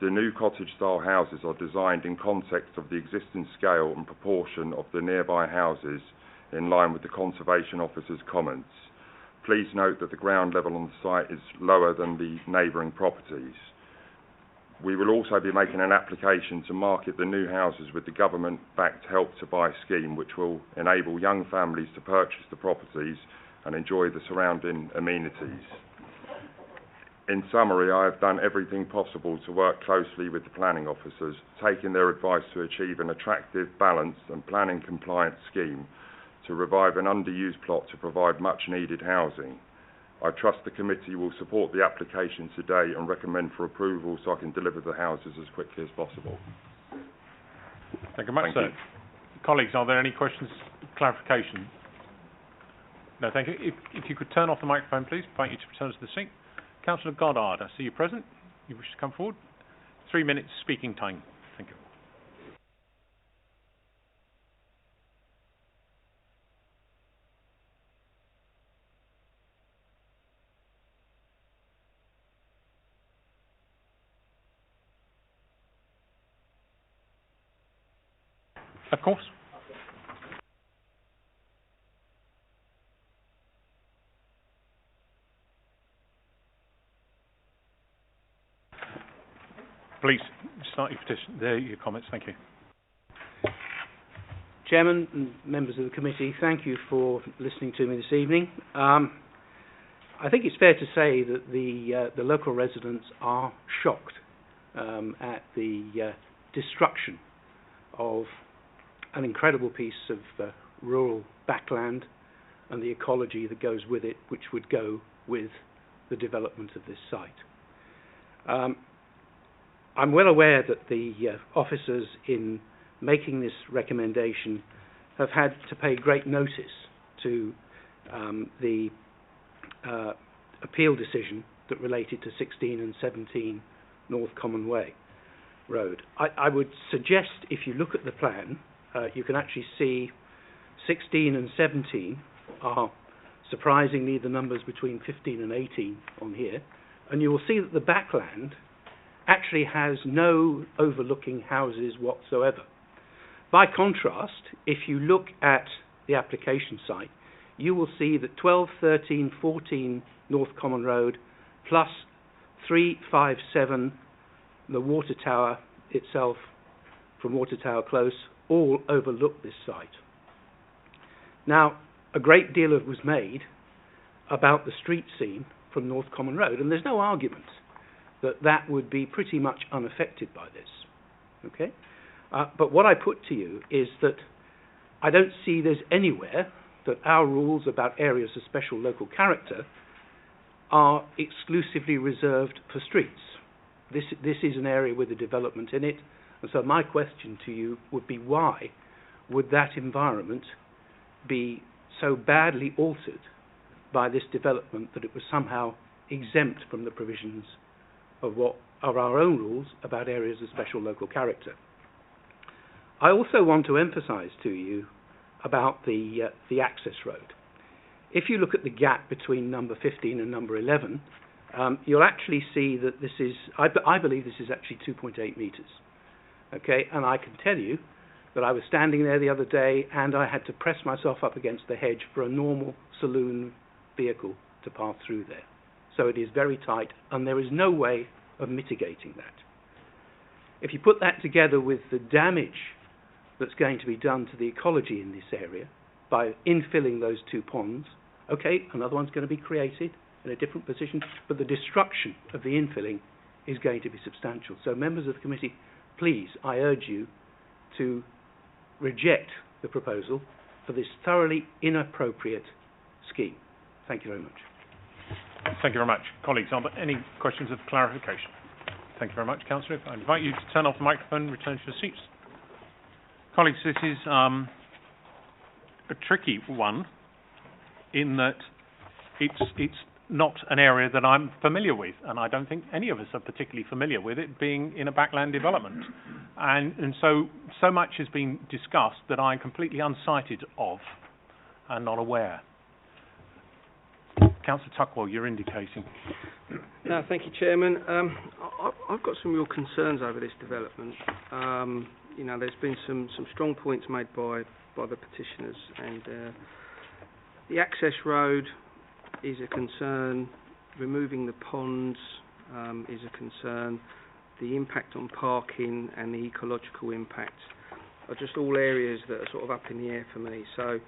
The new cottage-style houses are designed in context of the existing scale and proportion of the nearby houses, in line with the Conservation Officer's comments. Please note that the ground level on the site is lower than the neighbouring properties. We will also be making an application to market the new houses with the government-backed Help to Buy scheme, which will enable young families to purchase the properties and enjoy the surrounding amenities. In summary, I have done everything possible to work closely with the planning officers, taking their advice to achieve an attractive, balanced and planning compliant scheme to revive an underused plot to provide much needed housing. I trust the committee will support the application today and recommend for approval so I can deliver the houses as quickly as possible. Thank you much, sir. Colleagues, are there any questions, clarification? No, thank you. If you could turn off the microphone, please. Invite you to return to the seat. Councillor Goddard, I see you present. You wish to come forward? 3 minutes speaking time. Thank you. Of course. Please start your petition. There are your comments. Thank you. Chairman and members of the committee, thank you for listening to me this evening. I think it's fair to say that the local residents are shocked at the destruction of an incredible piece of rural backland and the ecology that goes with it, which would go with the development of this site. I'm well aware that the officers in making this recommendation have had to pay great notice to the appeal decision that related to 16 and 17 North Common Way Road. I would suggest, if you look at the plan, you can actually see 16 and 17 are surprisingly the numbers between 15 and 18 on here, and you will see that the backland actually has no overlooking houses whatsoever. By contrast, if you look at the application site, you will see that 12, 13, 14 North Common Road plus 3, 5, 7, the water tower itself from Water Tower Close, all overlook this site. Now, a great deal was made about the street scene from North Common Road, and there's no argument that that would be pretty much unaffected by this. Okay? But what I put to you is that I don't see there's anywhere that our rules about areas of special local character are exclusively reserved for streets. This is an area with a development in it, and so my question to you would be, why would that environment be so badly altered by this development that it was somehow exempt from the provisions of what are our own rules about areas of special local character? I also want to emphasize to you about the access road. If you look at the gap between number 15 and number 11, you'll actually see that this is, I believe this is actually 2.8 metres. Okay, and I can tell you that I was standing there the other day and I had to press myself up against the hedge for a normal saloon vehicle to pass through there. So it is very tight, and there is no way of mitigating that. If you put that together with the damage that's going to be done to the ecology in this area by infilling those two ponds, okay, another one's going to be created in a different position, but the destruction of the infilling is going to be substantial. So members of the committee, please, I urge you to reject the proposal for this thoroughly inappropriate scheme. Thank you very much. Thank you very much. Colleagues, are there any questions of clarification? Thank you very much, Councillor. I invite you to turn off the microphone and return to your seats. Colleagues, this is a tricky one in that it's not an area that I'm familiar with, and I don't think any of us are particularly familiar with it, being in a backland development. And so much has been discussed that I'm completely unsighted of and not aware. Councillor Tuckwell, you're indicating. No, thank you, Chairman. I've got some real concerns over this development. You know, there's been some strong points made by the petitioners, and the access road is a concern. Removing the ponds is a concern. The impact on parking and the ecological impact are just all areas that are sort of up in the air for me. So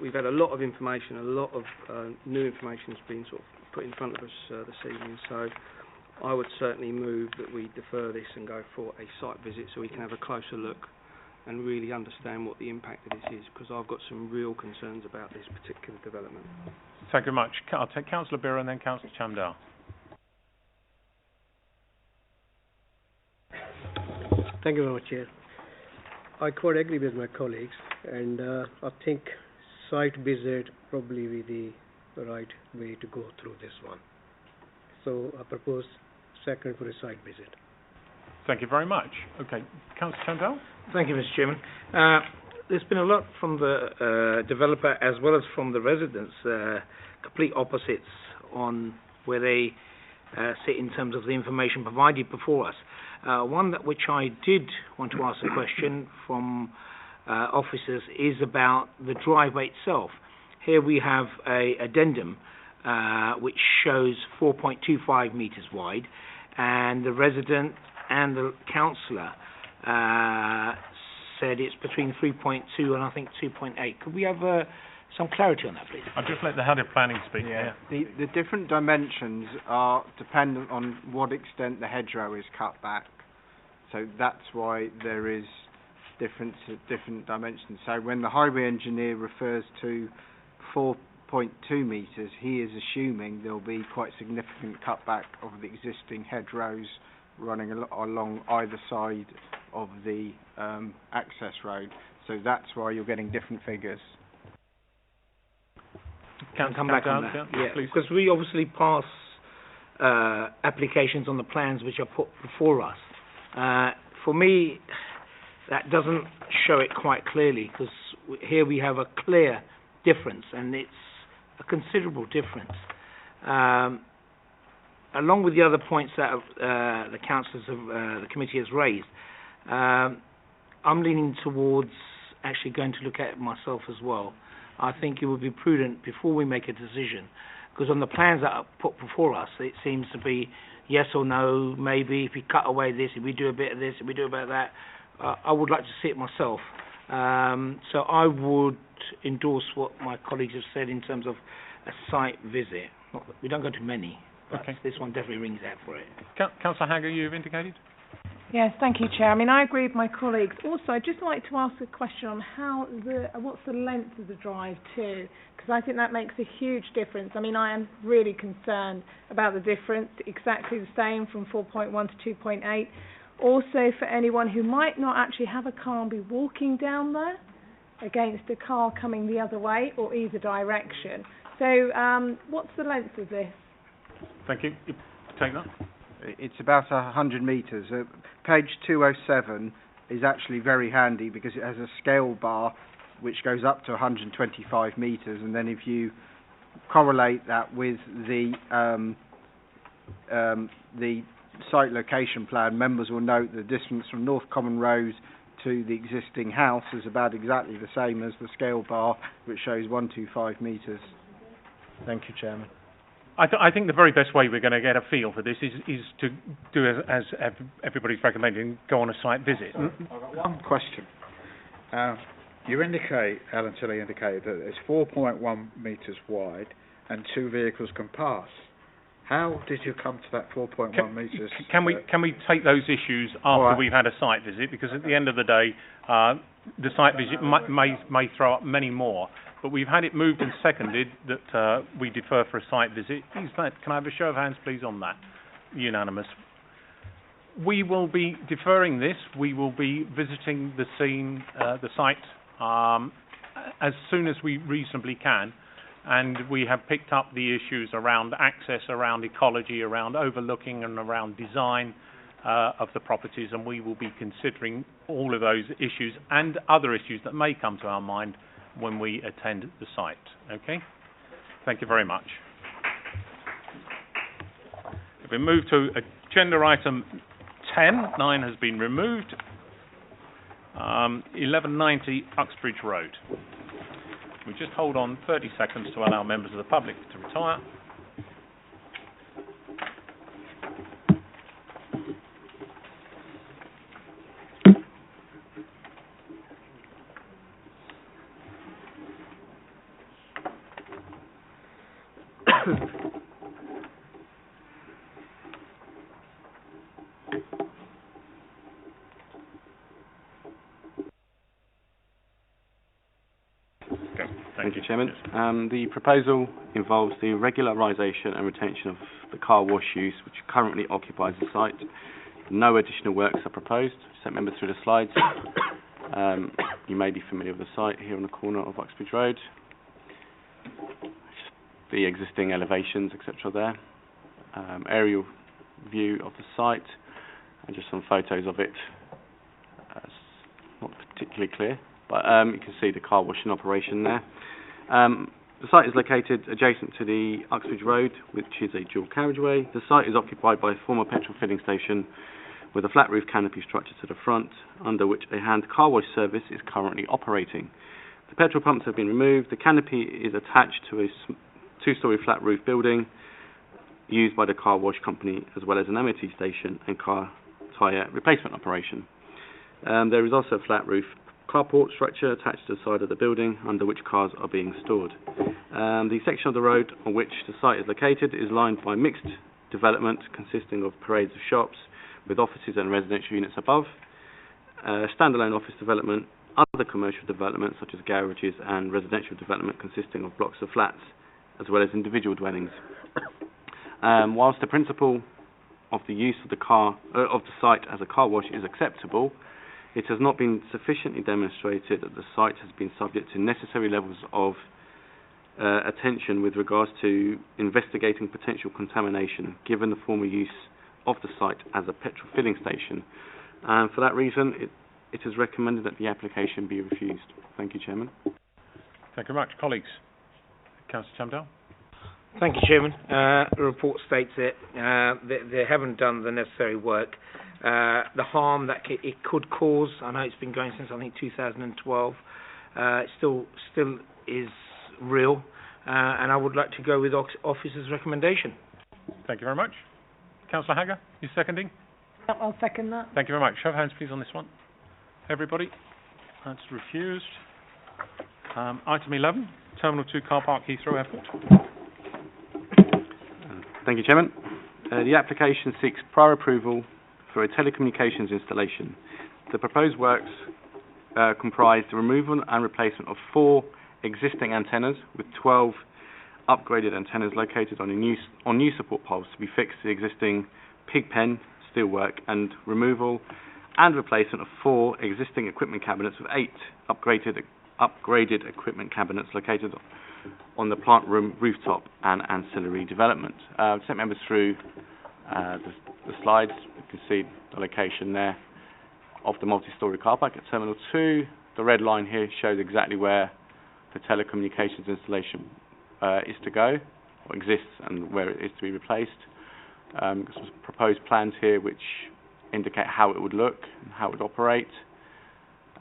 we've had a lot of information, a lot of new information has been sort of put in front of us this evening. So I would certainly move that we defer this and go for a site visit so we can have a closer look and really understand what the impact of this is, because I've got some real concerns about this particular development. Thank you very much. I'll take Councillor Birra and then Councillor Chamdal. Thank you very much, Chair. I quite agree with my colleagues, and I think site visit probably be the right way to go through this one. So I propose second for a site visit. Thank you very much. Okay, Councillor Chamdal. Thank you, Mr. Chairman. There's been a lot from the developer as well as from the residents, complete opposites on where they sit in terms of the information provided before us. One that which I did want to ask a question from officers is about the driveway itself. Here we have a addendum which shows 4.25 metres wide, and the resident and the councillor said it's between 3.2 and I think 2.8. Could we have some clarity on that, please? I'll just let the head of planning speak. Yeah. The different dimensions are dependent on what extent the hedgerow is cut back. So that's why there is different dimensions. So when the highway engineer refers to 4.2 metres, he is assuming there'll be quite significant cutback of the existing hedgerows running along either side of the access road. So that's why you're getting different figures. Can come back on that? Yeah, because we obviously pass applications on the plans which are put before us. For me, that doesn't show it quite clearly, because here we have a clear difference, and it's a considerable difference. Along with the other points that the councillors of the committee has raised, I'm leaning towards actually going to look at it myself as well. I think it would be prudent before we make a decision, because on the plans that are put before us, it seems to be yes or no, maybe, if we cut away this, if we do a bit of this, if we do a bit of that. I would like to see it myself. So I would endorse what my colleagues have said in terms of a site visit. We don't go to many, but this one definitely rings out for it. Councillor Hagger, you've indicated? Yes, thank you, Chair. I mean, I agree with my colleagues. Also, I'd just like to ask a question on what's the length of the drive too, because I think that makes a huge difference. I mean, I am really concerned about the difference, exactly the same from 4.1 to 2.8. Also, for anyone who might not actually have a car and be walking down there against a car coming the other way or either direction. So, what's the length of this? Thank you. You take that. It's about 100 metres. Page 207 is actually very handy because it has a scale bar which goes up to 125 metres, and then if you correlate that with the site location plan, members will note the distance from North Common Road to the existing house is about exactly the same as the scale bar, which shows 125 metres. Thank you, Chairman. I think the very best way we're going to get a feel for this is to do as everybody's recommending, go on a site visit. I've got one question. You indicate, Alan Tilley indicated, that it's 4.1 metres wide and 2 vehicles can pass. How did you come to that 4.1 metres? Can we take those issues after we've had a site visit? Because at the end of the day, the site visit may throw up many more. But we've had it moved and seconded that we defer for a site visit. Can I have a show of hands, please, on that? Unanimous. We will be deferring this. We will be visiting the scene, the site, as soon as we reasonably can. And we have picked up the issues around access, around ecology, around overlooking and around design of the properties. And we will be considering all of those issues and other issues that may come to our mind when we attend the site. Okay? Thank you very much. If we move to agenda item 10, 9 has been removed. 1190 Uxbridge Road. We just hold on 30 seconds to allow members of the public to retire. Thank you, Chairman. The proposal involves the regularisation and retention of the car wash use, which currently occupies the site. No additional works are proposed. Sent members through the slides. You may be familiar with the site here on the corner of Uxbridge Road. The existing elevations, etc. there. Aerial view of the site, and just some photos of it. It's not particularly clear, but you can see the car washing operation there. The site is located adjacent to the Uxbridge Road, which is a dual carriageway. The site is occupied by a former petrol filling station with a flat roof canopy structure to the front, under which a hand car wash service is currently operating. The petrol pumps have been removed. The canopy is attached to a two-storey flat roof building used by the car wash company, as well as an amenity station and car tyre replacement operation. There is also a flat roof carport structure attached to the side of the building, under which cars are being stored. The section of the road on which the site is located is lined by mixed development consisting of parades of shops with offices and residential units above, standalone office development, other commercial developments such as garages, and residential development consisting of blocks of flats as well as individual dwellings. Whilst the principle of the use of the site as a car wash is acceptable, it has not been sufficiently demonstrated that the site has been subject to necessary levels of attention with regards to investigating potential contamination, given the former use of the site as a petrol filling station. And for that reason, it is recommended that the application be refused. Thank you, Chairman. Thank you very much. Colleagues. Councillor Chamdale. Thank you, Chairman. The report states that they haven't done the necessary work. The harm that it could cause, I know it's been going since I think 2012, it still is real, and I would like to go with officer's recommendation. Thank you very much. Councillor Hagger, you seconding? I'll second that. Thank you very much. Show of hands, please, on this one. Everybody. That's refused. Item 11, Terminal 2 car park, Heathrow Airport. Thank you, Chairman. The application seeks prior approval for a telecommunications installation. The proposed works comprise the removal and replacement of 4 existing antennas with 12 upgraded antennas located on new support poles to be fixed to the existing pig pen steelwork, and removal and replacement of 4 existing equipment cabinets with 8 upgraded equipment cabinets located on the plant room rooftop and ancillary development. Sent members through the slides. You can see the location there of the multi-storey car park at Terminal 2. The red line here shows exactly where the telecommunications installation is to go, or exists, and where it is to be replaced. Some proposed plans here which indicate how it would look and how it would operate.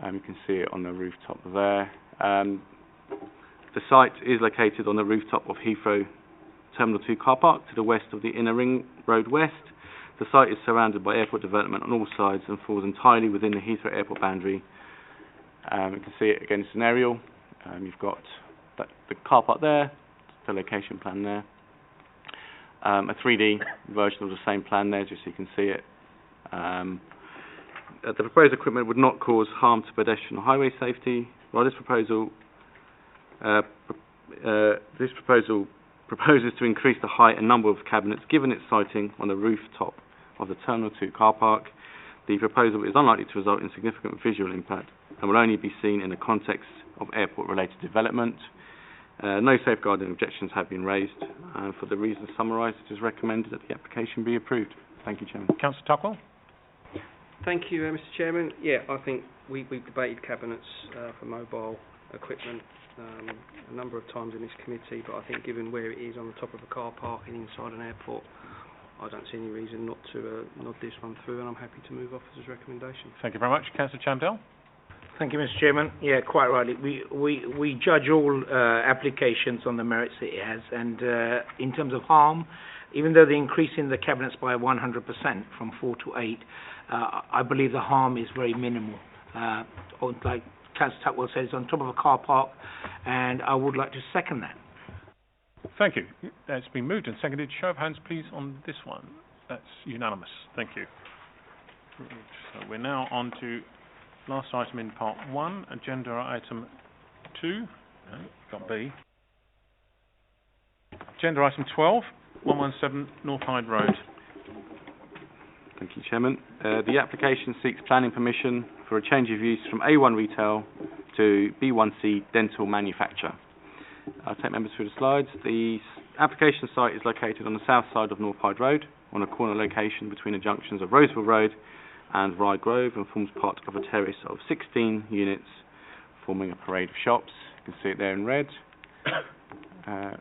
You can see it on the rooftop there. The site is located on the rooftop of Heathrow Terminal 2 car park to the west of the Inner Ring Road West. The site is surrounded by airport development on all sides and falls entirely within the Heathrow Airport boundary. You can see it again, it's an aerial. You've got the car park there, the location plan there. A 3D version of the same plan there, just so you can see it. The proposed equipment would not cause harm to pedestrian or highway safety. While this proposal proposes to increase the height and number of cabinets given its siting on the rooftop of the Terminal 2 car park, the proposal is unlikely to result in significant visual impact and will only be seen in the context of airport-related development. No safeguarding objections have been raised. For the reasons summarised, it is recommended that the application be approved. Thank you, Chairman. Councillor Tuckwell. Thank you, Mr. Chairman. Yeah, I think we've debated cabinets for mobile equipment a number of times in this committee, but I think given where it is on the top of a car park and inside an airport, I don't see any reason not to nod this one through, and I'm happy to move officer's recommendation. Thank you very much. Councillor Chandel. Thank you, Mr. Chairman. Yeah, quite rightly. We judge all applications on the merits it has, and in terms of harm, even though they're increasing the cabinets by 100% from 4 to 8, I believe the harm is very minimal. Like Councillor Tuckwell says, on top of a car park, and I would like to second that. Thank you. It's been moved and seconded. Show of hands, please, on this one. That's unanimous. Thank you. So we're now on to last item in part 1, agenda item 2. No, got B. Agenda item 12, 117 Northside Road. Thank you, Chairman. The application seeks planning permission for a change of use from A1 retail to B1C dental manufacture. I'll take members through the slides. The application site is located on the south side of Northside Road, on a corner location between the junctions of Roseville Road and Rye Grove, and forms part of a terrace of 16 units forming a parade of shops. You can see it there in red. A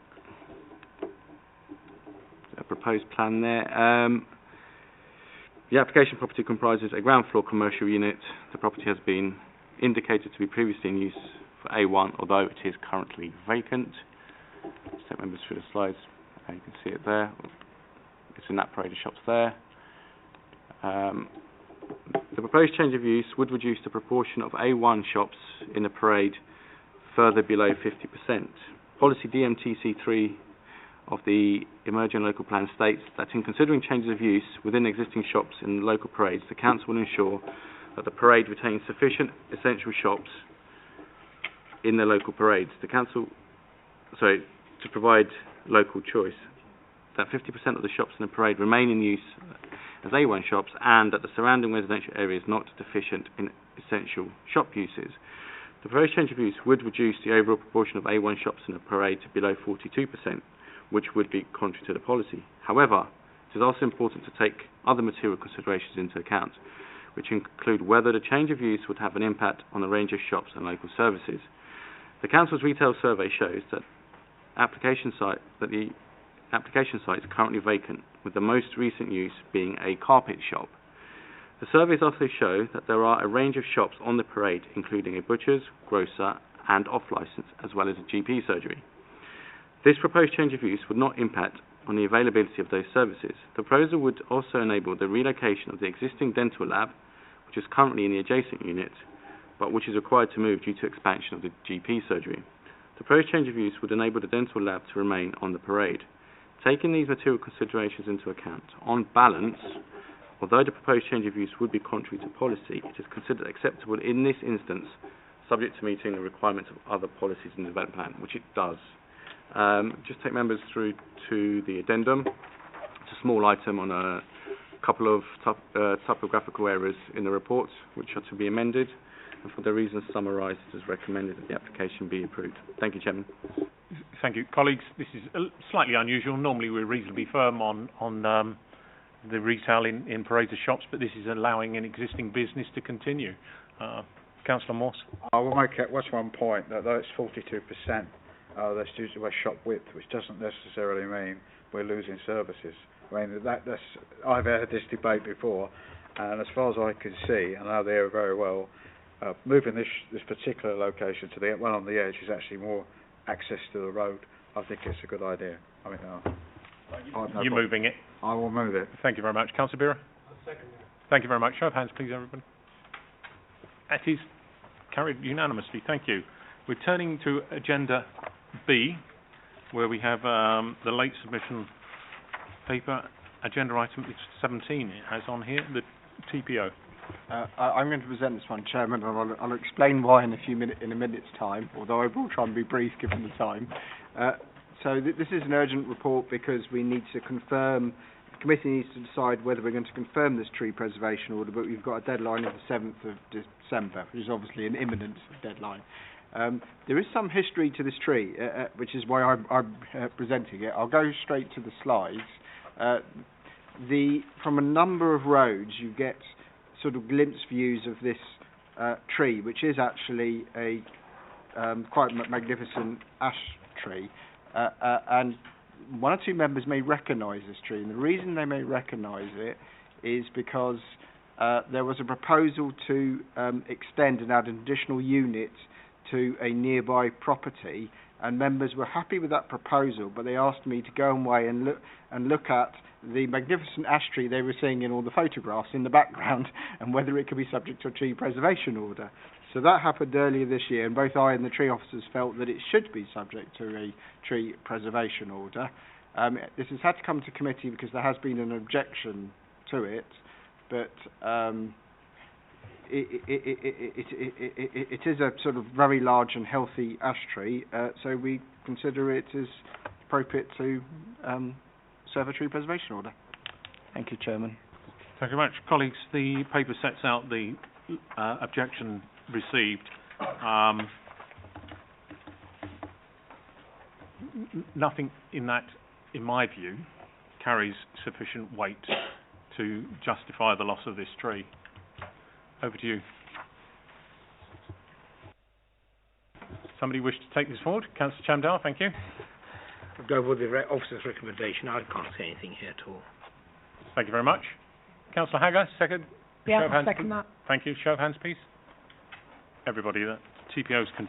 proposed plan there. The application property comprises a ground floor commercial unit. The property has been indicated to be previously in use for A1, although it is currently vacant. Let's take members through the slides. You can see it there. It's in that parade of shops there. The proposed change of use would reduce the proportion of A1 shops in the parade further below 50%. Policy DMTC3 of the Emerging Local Plan states that in considering changes of use within existing shops in local parades, the Council will ensure that the parade retains sufficient essential shops in the local parades. The Council, to provide local choice, that 50% of the shops in the parade remain in use as A1 shops, and that the surrounding residential area is not deficient in essential shop uses. The proposed change of use would reduce the overall proportion of A1 shops in the parade to below 42%, which would be contrary to the policy. However, it is also important to take other material considerations into account, which include whether the change of use would have an impact on the range of shops and local services. The Council's retail survey shows that the application site is currently vacant, with the most recent use being a carpet shop. The surveys also show that there are a range of shops on the parade, including a butcher's, grocer, and off-licence, as well as a GP surgery. This proposed change of use would not impact on the availability of those services. The proposal would also enable the relocation of the existing dental lab, which is currently in the adjacent unit, but which is required to move due to expansion of the GP surgery. The proposed change of use would enable the dental lab to remain on the parade. Taking these material considerations into account, on balance, although the proposed change of use would be contrary to policy, it is considered acceptable in this instance, subject to meeting the requirements of other policies in the development plan, which it does. Just take members through to the addendum. It's a small item on a couple of typographical errors in the report, which are to be amended, and for the reasons summarised, it is recommended that the application be approved. Thank you, Chairman. Thank you. Colleagues, this is slightly unusual. Normally we're reasonably firm on the retail in parades of shops, but this is allowing an existing business to continue. Councillor Morse. I will make it one point that though it's 42%, that's due to a shop width, which doesn't necessarily mean we're losing services. I mean, that's I've had this debate before, and as far as I can see, and I know the area very well, moving this particular location to the one on the edge is actually more access to the road. I think it's a good idea. I mean, You're moving it? I will move it. Thank you very much. Councillor Bira? Thank you very much. Show of hands, please, everybody. That is carried unanimously. Thank you. We're turning to Agenda B, where we have the late submission paper, agenda item 17. It has on here the TPO. I'm going to present this one, Chairman, and I'll explain why in a minute's time, although I will try and be brief given the time. This is an urgent report because we need to confirm, the committee needs to decide whether we're going to confirm this tree preservation order, but we've got a deadline of the 7th of December, which is obviously an imminent deadline. There is some history to this tree, which is why I'm presenting it. I'll go straight to the slides. From a number of roads, you get sort of glimpse views of this tree, which is actually a quite magnificent ash tree, and one or two members may recognise this tree, and the reason they may recognise it is because there was a proposal to extend and add an additional unit to a nearby property, and members were happy with that proposal, but they asked me to go away and look at the magnificent ash tree they were seeing in all the photographs in the background and whether it could be subject to a tree preservation order. So that happened earlier this year, and both I and the tree officers felt that it should be subject to a tree preservation order. This has had to come to committee because there has been an objection to it, but it is a sort of very large and healthy ash tree, so we consider it as appropriate to serve a tree preservation order. Thank you, Chairman. Thank you very much. Colleagues, the paper sets out the objection received. Nothing in that, in my view, carries sufficient weight to justify the loss of this tree. Over to you. Somebody wish to take this forward? Councillor Chamdal, thank you. I'll go with the officer's recommendation. I can't say anything here at all. Thank you very much. Councillor Hagger, second. Yeah, Show of hands, second that. Thank you. Show of hands, please. Everybody, that TPO is confirmed.